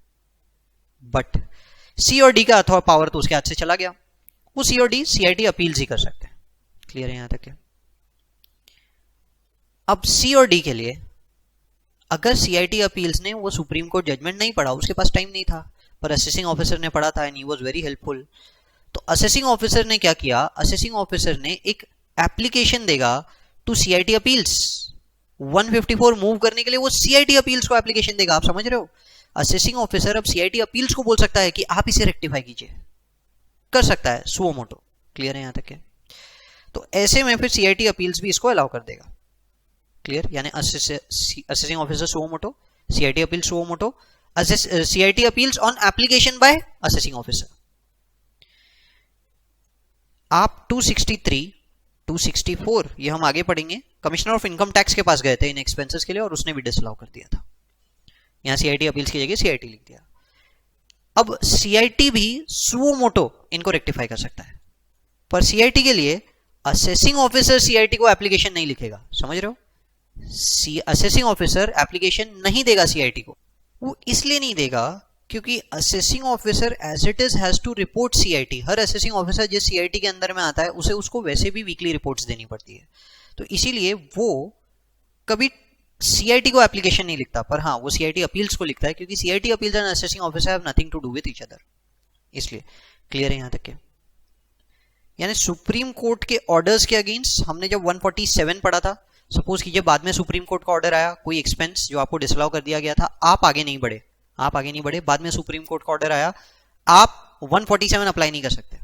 Speaker 1: बट सी और डी का अथवा पावर तो उसके हाथ से चला गया, वो सी और डी सीआईटी अपील्स ही कर सकते हैं। क्लियर है यहां तक है? अब सी और डी के लिए अगर सीआईटी अपील्स ने वो सुप्रीम कोर्ट जजमेंट नहीं पढ़ा, उसके पास टाइम नहीं था, पर असेसिंग ऑफिसर ने पढ़ा था and he was very helpful, तो असेसिंग ऑफिसर ने क्या किया, असेसिंग ऑफिसर ने एक एप्लीकेशन देगा टू सीआईटी अपील्स, 154 मूव करने के लिए वो सीआईटी अपील्स को एप्लीकेशन देगा। आप समझ रहे हो? असेसिंग ऑफिसर अब सीआईटी अपील्स को बोल सकता है कि आप इसे रेक्टिफाई कीजिए, कर सकता है सुओ मोटो। क्लियर है यहां तक के? तो ऐसे में फिर सीआईटी अपील्स भी इसको अलाउ कर देगा। क्लियर? यानी assessing officer suo motu, CIT appeal suo motu, CIT appeals on application by assessing officer. आप 263, 264 ये हम आगे पढ़ेंगे, कमिश्नर ऑफ इनकम टैक्स के पास गए थे इन एक्सपेंसेस के लिए और उसने भी डिसअलाउ कर दिया था। यहां सीआईटी अपील्स की जगह सीआईटी लिख दिया। अब सीआईटी भी सुओ मोटो इनको रेक्टिफाई कर सकता है, पर सीआईटी के लिए असेसिंग ऑफिसर सीआईटी को एप्लीकेशन नहीं लिखेगा। समझ रहे हो? असेसिंग ऑफिसर एप्लीकेशन नहीं देगा सीआईटी को। वो इसलिए नहीं देगा क्योंकि assessing officer as it is has to report CIT. हर असेसिंग ऑफिसर जिस सीआईटी के अंदर में आता है उसे उसको वैसे भी वीकली रिपोर्ट्स देनी पड़ती है, तो इसीलिए वो कभी सीआईटी को एप्लीकेशन नहीं लिखता, पर हाँ वो सीआईटी अपील्स को लिखता है, क्योंकि CIT appeals and assessing officer have nothing to do with each other. इसलिए क्लियर है यहां तक के? यानी सुप्रीम कोर्ट के ऑर्डर्स के अगेंस्ट हमने जब 147 पढ़ा था, सपोज कीजिए बाद में सुप्रीम कोर्ट का ऑर्डर आया, कोई एक्सपेंस जो आपको डिसअलाउ कर दिया गया था, आप आगे नहीं बढ़े, बाद में सुप्रीम कोर्ट का ऑर्डर आया, आप 147 अप्लाई नहीं कर सकते,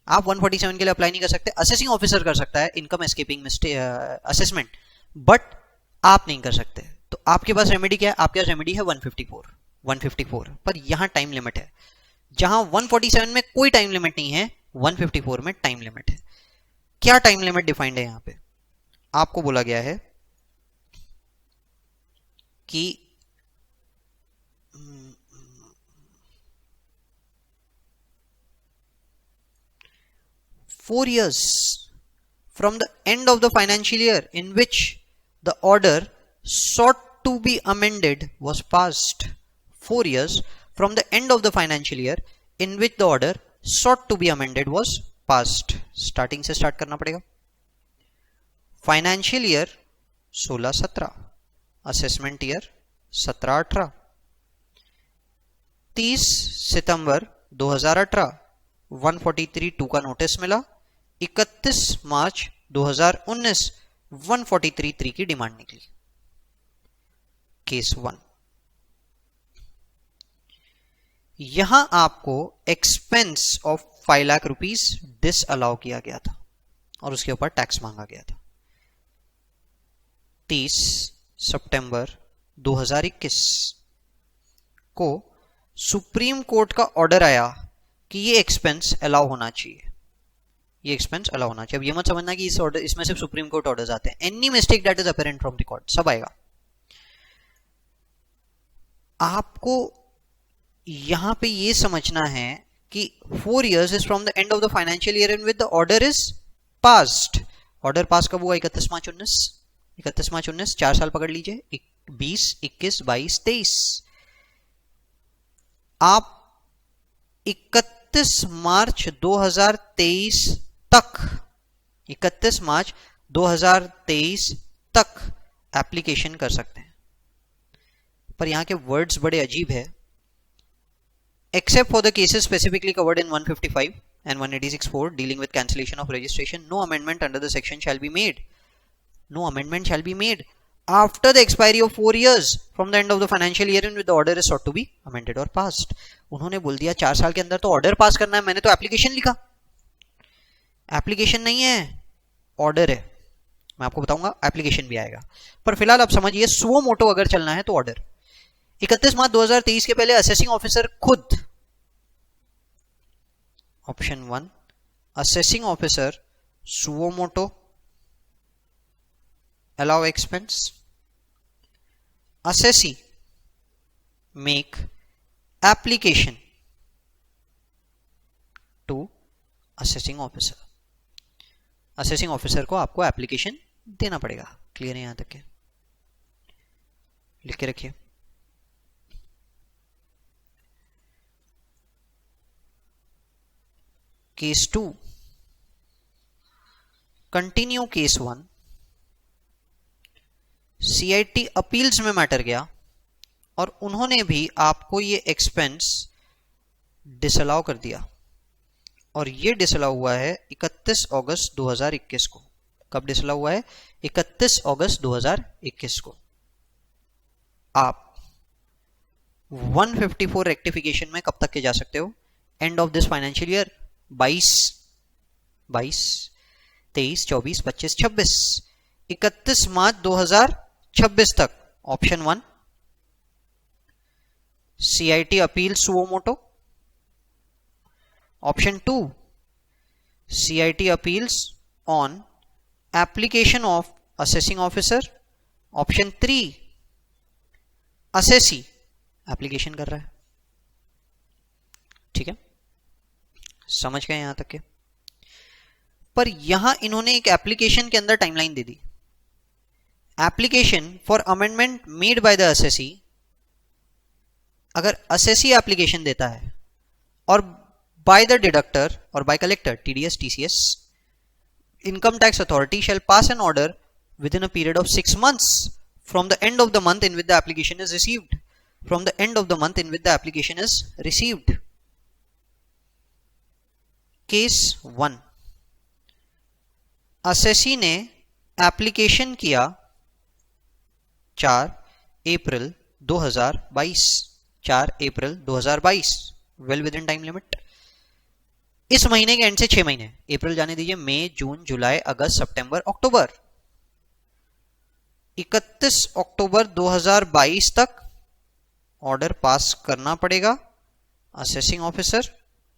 Speaker 1: आप 147 के लिए अप्लाई नहीं कर सकते। असेसिंग ऑफिसर कर सकता है इनकम एस्केपिंग असेसमेंट, बट आप नहीं कर सकते। तो आपके पास रेमेडी क्या है? आपके पास रेमेडी है 154, पर यहां टाइम लिमिट है। जहां 147 में कोई टाइम लिमिट नहीं है, 154 में टाइम लिमिट है। क्या टाइम लिमिट डिफाइंड है यहां पे? आपको बोला गया है कि 4 years from the end of the financial year in which the order sought to be amended was passed. 4 years from the end of the financial year in which the order sought to be amended was passed. Starting से start करना पड़ेगा। Financial year 16-17, assessment year 17-18, 30 सितंबर 2018 143(2) का notice मिला, 31 मार्च 2019 143(3) की demand निकली। Case 1, यहां आपको expense of 5 lakh rupees disallow किया गया था और उसके ऊपर टैक्स मांगा गया था। 30 सितंबर 2021 को सुप्रीम कोर्ट का ऑर्डर आया कि ये एक्सपेंस अलाउ होना चाहिए, ये एक्सपेंस अलाउ होना चाहिए। अब ये मत समझना कि इस ऑर्डर, इसमें सिर्फ सुप्रीम कोर्ट ऑर्डर्स आते हैं, any mistake that is apparent from record सब आएगा। आपको यहां पे ये समझना है कि 4 years is from the end of the financial year in with the order is passed. Order pass कब हुआ? 31 मार्च 19, 4 साल पकड़ लीजिए, 20, 21, 22, 23। आप 31 मार्च 2023 तक, 31 मार्च 2023 तक एप्लीकेशन कर सकते हैं, पर यहां के वर्ड्स बड़े अजीब है। Except for the cases specifically covered in 155 and 186(4) dealing with cancellation of registration, no amendment under the section shall be made. No amendment shall be made after the expiry of 4 years from the end of the financial year in which the order is sought to be amended or passed. उन्होंने बोल दिया 4 साल के अंदर तो order pass करना है, मैंने तो एप्लीकेशन लिखा, एप्लीकेशन नहीं है, ऑर्डर है। मैं आपको बताऊंगा एप्लीकेशन भी आएगा, पर फिलहाल आप समझिए सुओ मोटो अगर चलना है तो ऑर्डर। 31 मार्च 2023 के पहले असेसिंग ऑफिसर खुद, option 1 assessing officer suo motu allow expense, assessee make application to assessing officer। assessing officer को आपको एप्लीकेशन देना पड़ेगा। क्लियर है यहां तक के? लिख के रखिए। Case 2, continue case 1, CIT appeals में मैटर गया और उन्होंने भी आपको ये एक्सपेंस डिसअलाउ कर दिया, और ये डिसअलाउ हुआ है 31 अगस्त 2021 को। कब डिसअलाउ हुआ है? 31 अगस्त 2021 को। आप 154 रेक्टिफिकेशन में कब तक के जा सकते हो? End of this financial year 22, 23, 24, 25, 26, 31 मार्च 2026 तक। Option 1 CIT appeal suo motu. Option 2 CIT appeals on application of assessing officer. Option 3 assessee application कर रहा है। ठीक है, समझ गए यहां तक के? पर यहां इन्होंने एक एप्लीकेशन के अंदर टाइमलाइन दे दी। Application for amendment made by the assessee. अगर असेसी एप्लीकेशन देता है और बाय द डिडक्टर और by collector TDS TCS, income tax authority shall pass an order within a period of 6 months from the end of the month in which the application is received. From the end of the month in which the application is received. Case 1, assessee ने application किया 4 अप्रैल 2022, 4 अप्रैल 2022, well with in time limit. इस महीने के and से 6 महीने, अप्रैल जाने दीजिए, मई, जून, जुलाई, अगस्त, सितंबर, अक्टूबर। 31 अक्टूबर 2022 तक ऑर्डर पास करना पड़ेगा असेसिंग ऑफिसर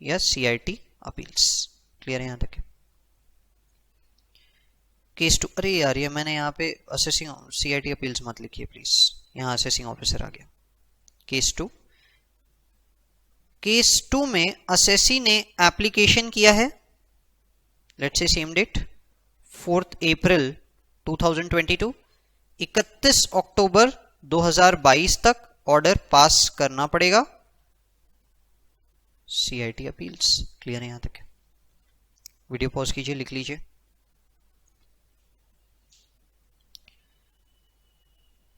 Speaker 1: या CIT अपील्स। क्लियर है यहां तक? केस 2, अरे यार ये मैंने यहाँ पे असेसिंग CIT अपील्स मत लिखिए प्लीज, यहाँ असेसिंग ऑफिसर आ गया। केस 2, केस 2 में असेसी ने एप्लीकेशन किया है, लेट्स से सेम डेट 4 अप्रैल 2022, 31 अक्टूबर 2022 तक ऑर्डर पास करना पड़ेगा CIT अपील्स। क्लियर है यहां तक? वीडियो पॉज कीजिए, लिख लीजिए।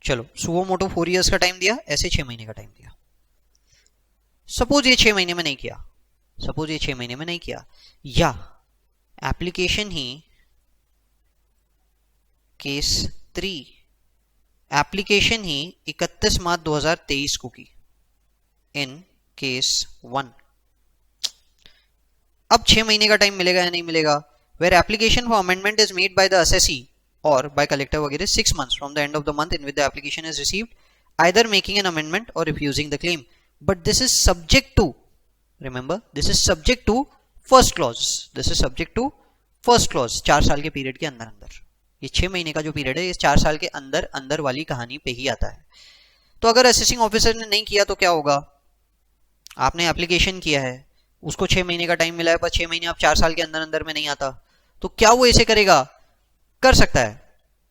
Speaker 1: चलो, सुओ मोटो 4 इयर्स का टाइम दिया, ऐसे 6 महीने का टाइम दिया। सपोज ये 6 महीने में नहीं किया, सपोज ये 6 महीने में नहीं किया, या एप्लीकेशन ही केस 3, एप्लीकेशन ही 31 मार्च 2023 को की इन केस 1। अब 6 महीने का टाइम मिलेगा या नहीं मिलेगा? Where application for amendment is made by the assessee or by collector वगैरह 6 months from the end of the month in which the application is received, either making an amendment or refusing the claim, but this is subject to, remember this is subject to first clause, this is subject to first clause. 4 साल के period के अंदर अंदर, ये 6 महीने का जो period है, ये 4 साल के अंदर अंदर वाली कहानी पे ही आता है। तो अगर असेसिंग ऑफिसर ने नहीं किया तो क्या होगा? आपने एप्लीकेशन किया है, उसको 6 महीने का टाइम मिला है, पर 6 महीने आप 4 साल के अंदर अंदर में नहीं आता, तो क्या वो ऐसे करेगा? कर सकता है,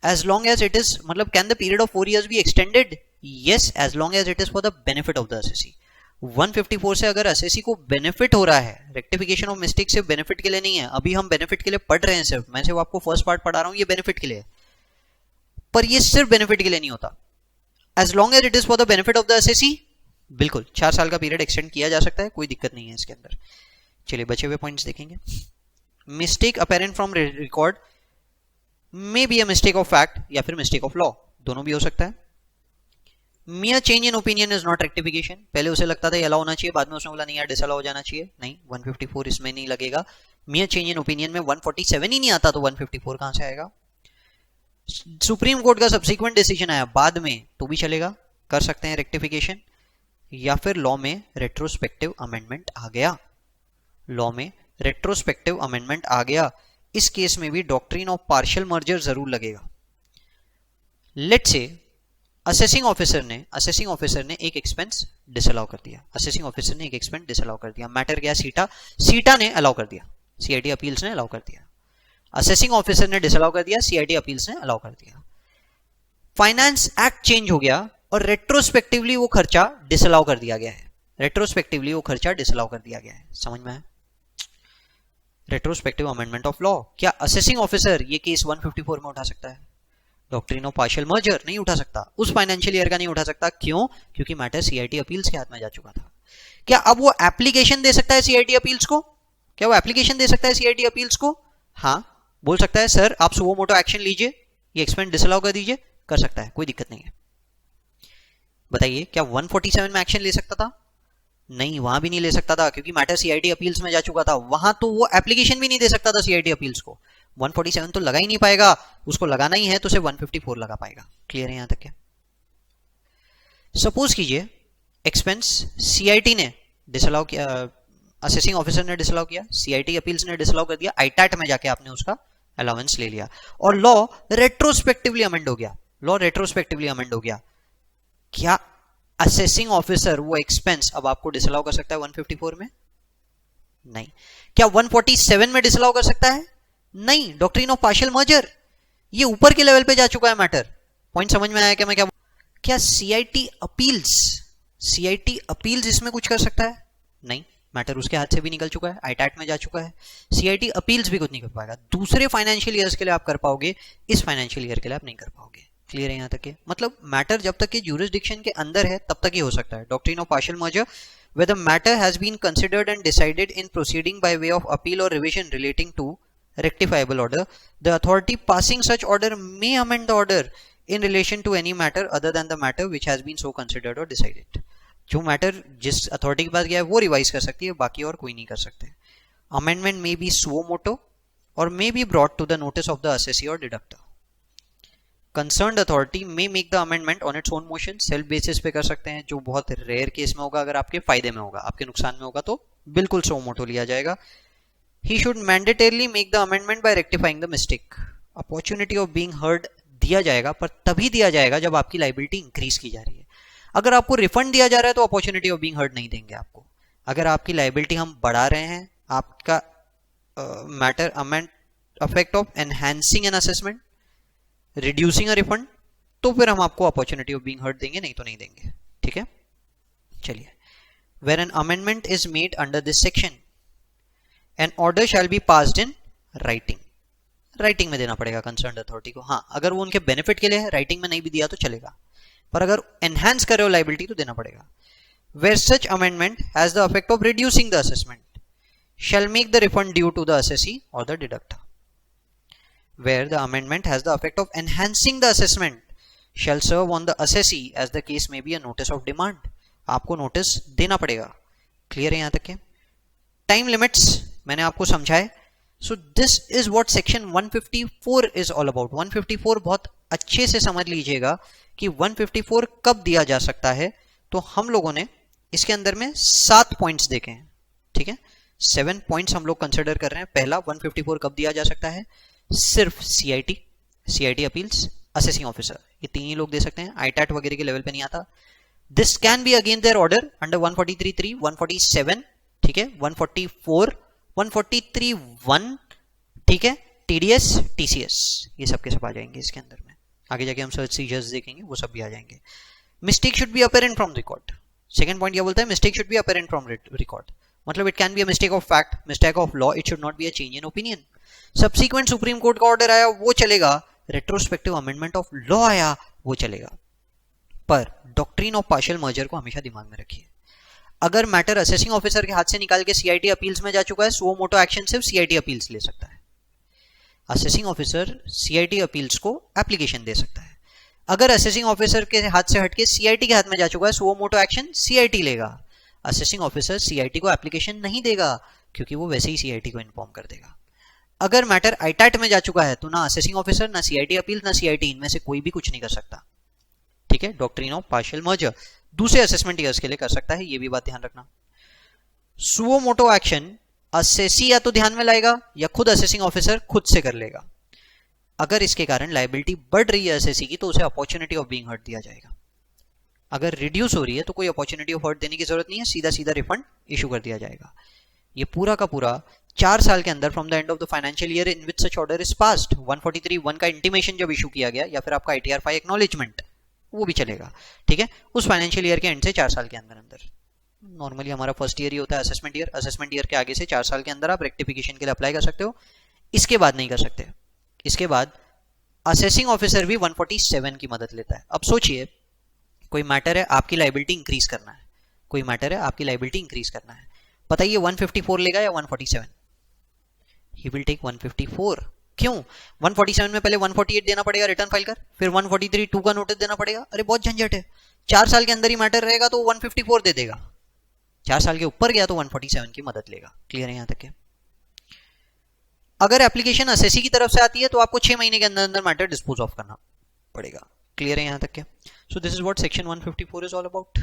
Speaker 1: as long as it is, मतलब can the period of 4 years be extended? Yes, as long as it is for the benefit of the assessee. 154 से अगर असेसी को बेनिफिट हो रहा है, रेक्टिफिकेशन ऑफ मिस्टेक सिर्फ बेनिफिट के लिए नहीं है, अभी हम बेनिफिट के लिए पढ़ रहे हैं, सिर्फ मैं सिर्फ आपको फर्स्ट पार्ट पढ़ा रहा हूं, ये बेनिफिट के लिए, पर ये सिर्फ बेनिफिट के लिए नहीं होता। As long as it is for the benefit of the assessee, बिल्कुल 4 साल का पीरियड एक्सटेंड किया जा सकता है, कोई दिक्कत नहीं है इसके अंदर। चलिए बचे हुए पॉइंट्स देखेंगे। Mistake apparent from record may be a mistake of fact या फिर मिस्टेक ऑफ लॉ, दोनों भी हो सकता है। मियर change in opinion is not rectification, पहले उसे लगता था ये अलाउ होना चाहिए, बाद में उसने बोला नहीं यार डिसअलाउ हो जाना चाहिए, नहीं 154 इसमें नहीं लगेगा। मियर चेंज इन ओपिनियन में 147 ही नहीं आता तो 154 कहां से आएगा? सुप्रीम कोर्ट का सब्सिक्वेंट डिसीजन आया बाद में तो भी चलेगा, कर सकते हैं रेक्टिफिकेशन। या फिर लॉ में रेट्रोस्पेक्टिव अमेंडमेंट आ गया, लॉ में रेट्रोस्पेक्टिव अमेंडमेंट आ गया, इस केस में भी डॉक्ट्रिन ऑफ पार्शियल मर्जर जरूर लगेगा। लेट्स से असेसिंग ऑफिसर ने एक एक्सपेंस डिसअलाउ कर दिया, असेसिंग ऑफिसर ने एक एक्सपेंस डिसअलाउ कर दिया, मैटर गया सीटा ने अलाउ कर दिया, CIT अपील्स ने अलाउ कर दिया, असेसिंग ऑफिसर ने डिसअलाउ कर दिया, CIT अपील्स ने अलाउ कर दिया। फाइनेंस एक्ट चेंज हो गया, और रेट्रोस्पेक्टिवली वो खर्चा डिसअलाउ कर दिया गया है। रेट्रोस्पेक्टिवली वो खर्चा डिसअलाउ कर दिया गया है। समझ में आया? Retrospective amendment of law. क्या असेसिंग ऑफिसर ये केस 154 में उठा सकता है? डॉक्ट्रिन ऑफ पार्शियल मर्जर नहीं उठा सकता, उस फाइनेंशियल ईयर का नहीं उठा सकता। क्यों? क्योंकि मैटर सीआईटी अपील्स के हाथ में जा चुका था। क्या अब वो एप्लीकेशन दे सकता है सीआईटी अपील्स को? क्या वो एप्लीकेशन दे सकता है सीआईटी अपील्स को? हाँ, बोल सकता है सर आप सुओ मोटो एक्शन लीजिए, ये एक्सपेंड डिसअलाउ कर दीजिए, कर सकता है, कोई दिक्कत नहीं है। बताइए क्या 147 में एक्शन ले सकता था? नहीं, वहां भी नहीं ले सकता था, क्योंकि मैटर सीआईटी अपील्स में जा चुका था। वहां तो वो एप्लीकेशन भी नहीं दे सकता था सीआईटी अपील्स को। 147 तो लगा ही नहीं पाएगा, उसको लगाना ही है तो सिर्फ 154 लगा पाएगा। क्लियर है यहां तक? क्या सपोज कीजिए एक्सपेंस सीआईटी ने डिसअलाउ किया, असेसिंग ऑफिसर ने डिसअलाउ किया, सीआईटी अपील्स ने डिसअलाउ कर दिया, आईटैट में जाके आपने उसका अलाउंस ले लिया और लॉ रेट्रोस्पेक्टिवली अमेंड हो गया। लॉ रेट्रोस्पेक्टिवली अमेंड हो गया। क्या असेसिंग ऑफिसर वो एक्सपेंस अब आपको डिसअलाउ कर सकता है 154 में? नहीं। क्या 147 में डिसअलाउ कर सकता है? नहीं। डॉक्ट्रिन ऑफ पार्शियल मर्जर, ये ऊपर के लेवल पे जा चुका है मैटर। पॉइंट समझ में आया क्या? मैं क्या सीआईटी अपील्स इसमें कुछ कर सकता है? नहीं, मैटर उसके हाथ से भी निकल चुका है, आईटैट में जा चुका है। सीआईटी अपील्स भी कुछ नहीं कर पाएगा। दूसरे फाइनेंशियल ईयर्स के लिए आप कर पाओगे, इस फाइनेंशियल ईयर के लिए आप नहीं कर पाओगे। क्लियर है यहां तक के? मतलब मैटर जब तक कि ज्यूरिसडिक्शन के अंदर है तब तक ही हो सकता है। Doctrine of partial merger, where the matter has been considered and decided in proceeding by way of appeal or revision relating to rectifiable order, the authority passing such order may amend the order in relation to any matter other than the matter which has been so considered or decided. जो matter जिस authority के पास गया है वो revise कर सकती है, बाकी और कोई नहीं कर सकते। Amendment may be suo moto or may be brought to the notice of the assessee or deductor. Concerned authority may make the amendment on its own motion, self basis पे कर सकते हैं, जो बहुत रेयर केस में होगा। अगर आपके फायदे में होगा, आपके नुकसान में होगा तो बिल्कुल suo moto लिया जाएगा। He should mandatorily make the amendment by rectifying the mistake. Opportunity of being heard दिया जाएगा, पर तभी दिया जाएगा जब आपकी लाइबिलिटी इंक्रीज की जा रही है। अगर आपको रिफंड दिया जा रहा है तो अपॉर्चुनिटी ऑफ बीइंग हर्ड नहीं देंगे आपको। अगर आपकी लाइबिलिटी हम बढ़ा रहे हैं, आपका matter amend affect of enhancing an assessment, reducing a refund, तो फिर हम आपको अपॉर्चुनिटी ऑफ बीइंग हर्ड देंगे, नहीं तो नहीं देंगे। ठीक है, चलिए। Where an amendment is made under this section, an order shall be passed in writing. Writing में देना पड़ेगा कंसर्न्ड अथॉरिटी को। हाँ, अगर वो उनके बेनिफिट के लिए है, राइटिंग में नहीं भी दिया तो चलेगा, पर अगर एनहांस कर रहे हो लाइबिलिटी तो देना पड़ेगा। Where such amendment has the effect of reducing the assessment shall make the refund due to the assessee और the deductor. Where the amendment has the effect of enhancing the assessment shall serve on the assessee as the case may be a notice of demand. आपको notice देना पड़ेगा। Clear है यहां तक के? Time limits मैंने आपको समझाए। So this is what section 154 is all about. 154 बहुत अच्छे से समझ लीजिएगा कि 154 कब दिया जा सकता है। तो हम लोगों ने इसके अंदर में 7 पॉइंट्स देखे हैं। ठीक है, 7 पॉइंट्स हम लोग कंसिडर कर रहे हैं। पहला, 154 कब दिया जा सकता है? सिर्फ सीआईटी अपील्स, असेसिंग ऑफिसर, ये तीन ही लोग दे सकते हैं। आईटैट वगैरह के लेवल पे नहीं आता। This can be again their order under 143(3), 147, ठीक है, 144, 143(1), ठीक है, टीडीएस, टीसीएस, ये सब के सब आ जाएंगे इसके अंदर में। आगे जाके हम सर्च सीजर्स देखेंगे, वो सब भी आ जाएंगे। Mistake should be apparent from record. Second point क्या बोलता है? Mistake should be apparent from record. मतलब it can be a mistake of fact, mistake of law, it should not be a change in opinion. Subsequent Supreme Court का order आया वो चलेगा, retrospective amendment of law आया वो चलेगा, पर doctrine of partial merger को हमेशा दिमाग में रखिए। अगर मैटर असेसिंग ऑफिसर के हाथ से निकाल के सीआईटी अपील्स में जा चुका है, सुओ मोटो एक्शन सिर्फ सीआईटी अपील्स ले सकता है। असेसिंग ऑफिसर सीआईटी अपील्स को एप्लीकेशन दे सकता है। अगर असेसिंग ऑफिसर के हाथ से हटके सीआईटी के हाथ में जा चुका है, सुओ मोटो एक्शन सीआईटी लेगा। असेसिंग ऑफिसर सीआईटी को एप्लीकेशन नहीं देगा, क्योंकि वो वैसे ही सीआईटी को इन्फॉर्म कर देगा। अगर मैटर आईटैट में जा चुका है तो ना असेसिंग ऑफिसर, ना सीआईटी अपील, ना सीआईटी, इनमें से कोई भी कुछ नहीं कर सकता। ठीक है, डॉक्ट्रिन ऑफ पार्शियल मर्जर दूसरे असेसमेंट ईयर्स के लिए कर सकता है, ये भी बात ध्यान रखना। सुओ मोटो एक्शन असेसी या तो ध्यान में लाएगा या खुद असेसिंग ऑफिसर खुद से कर लेगा। अगर इसके कारण लायबिलिटी बढ़ रही है असेसी की, तो उसे अपॉर्चुनिटी ऑफ बीइंग हर्ट दिया जाएगा। अगर रिड्यूस हो रही है तो कोई अपॉर्चुनिटी ऑफ हर्ट देने की जरूरत नहीं है, सीधा सीधा रिफंड इशू कर दिया जाएगा। ये पूरा का पूरा 4 साल के अंदर from the end of the financial year in which such order is passed, 143(1) का इंटीमेशन जब इशू किया गया, या फिर आपका ITR 5 एक्नॉलेजमेंट, वो भी चलेगा, ठीक है। उस फाइनेंशियल ईयर के एंड से 4 साल के अंदर अंदर, नॉर्मली हमारा फर्स्ट ईयर ही होता है असेसमेंट ईयर, असेसमेंट ईयर के आगे से 4 साल के अंदर आप रेक्टिफिकेशन के लिए अप्लाई कर सकते हो। इसके बाद नहीं कर सकते। इसके बाद असेसिंग ऑफिसर भी 147 की मदद लेता है। अब सोचिए, कोई मैटर है आपकी लाइबिलिटी इंक्रीज करना है, कोई मैटर है आपकी लाइबिलिटी इंक्रीज करना है, बताइए 154 लेगा या 147? He will take 154। क्यों? 147 में पहले 148 देना पड़ेगा रिटर्न फाइल कर, फिर 143 टू का नोटिस देना पड़ेगा, अरे बहुत झंझट है। 4 साल के अंदर ही मैटर रहेगा तो 154 दे देगा, 4 साल के ऊपर गया तो 147 की मदद लेगा। क्लियर है यहाँ तक के? अगर एप्लीकेशन असेसी की तरफ से आती है तो आपको 6 महीने के अंदर अंदर मैटर डिस्पोज ऑफ करना पड़ेगा। क्लियर है यहाँ तक के? So this is what section 154 is all about.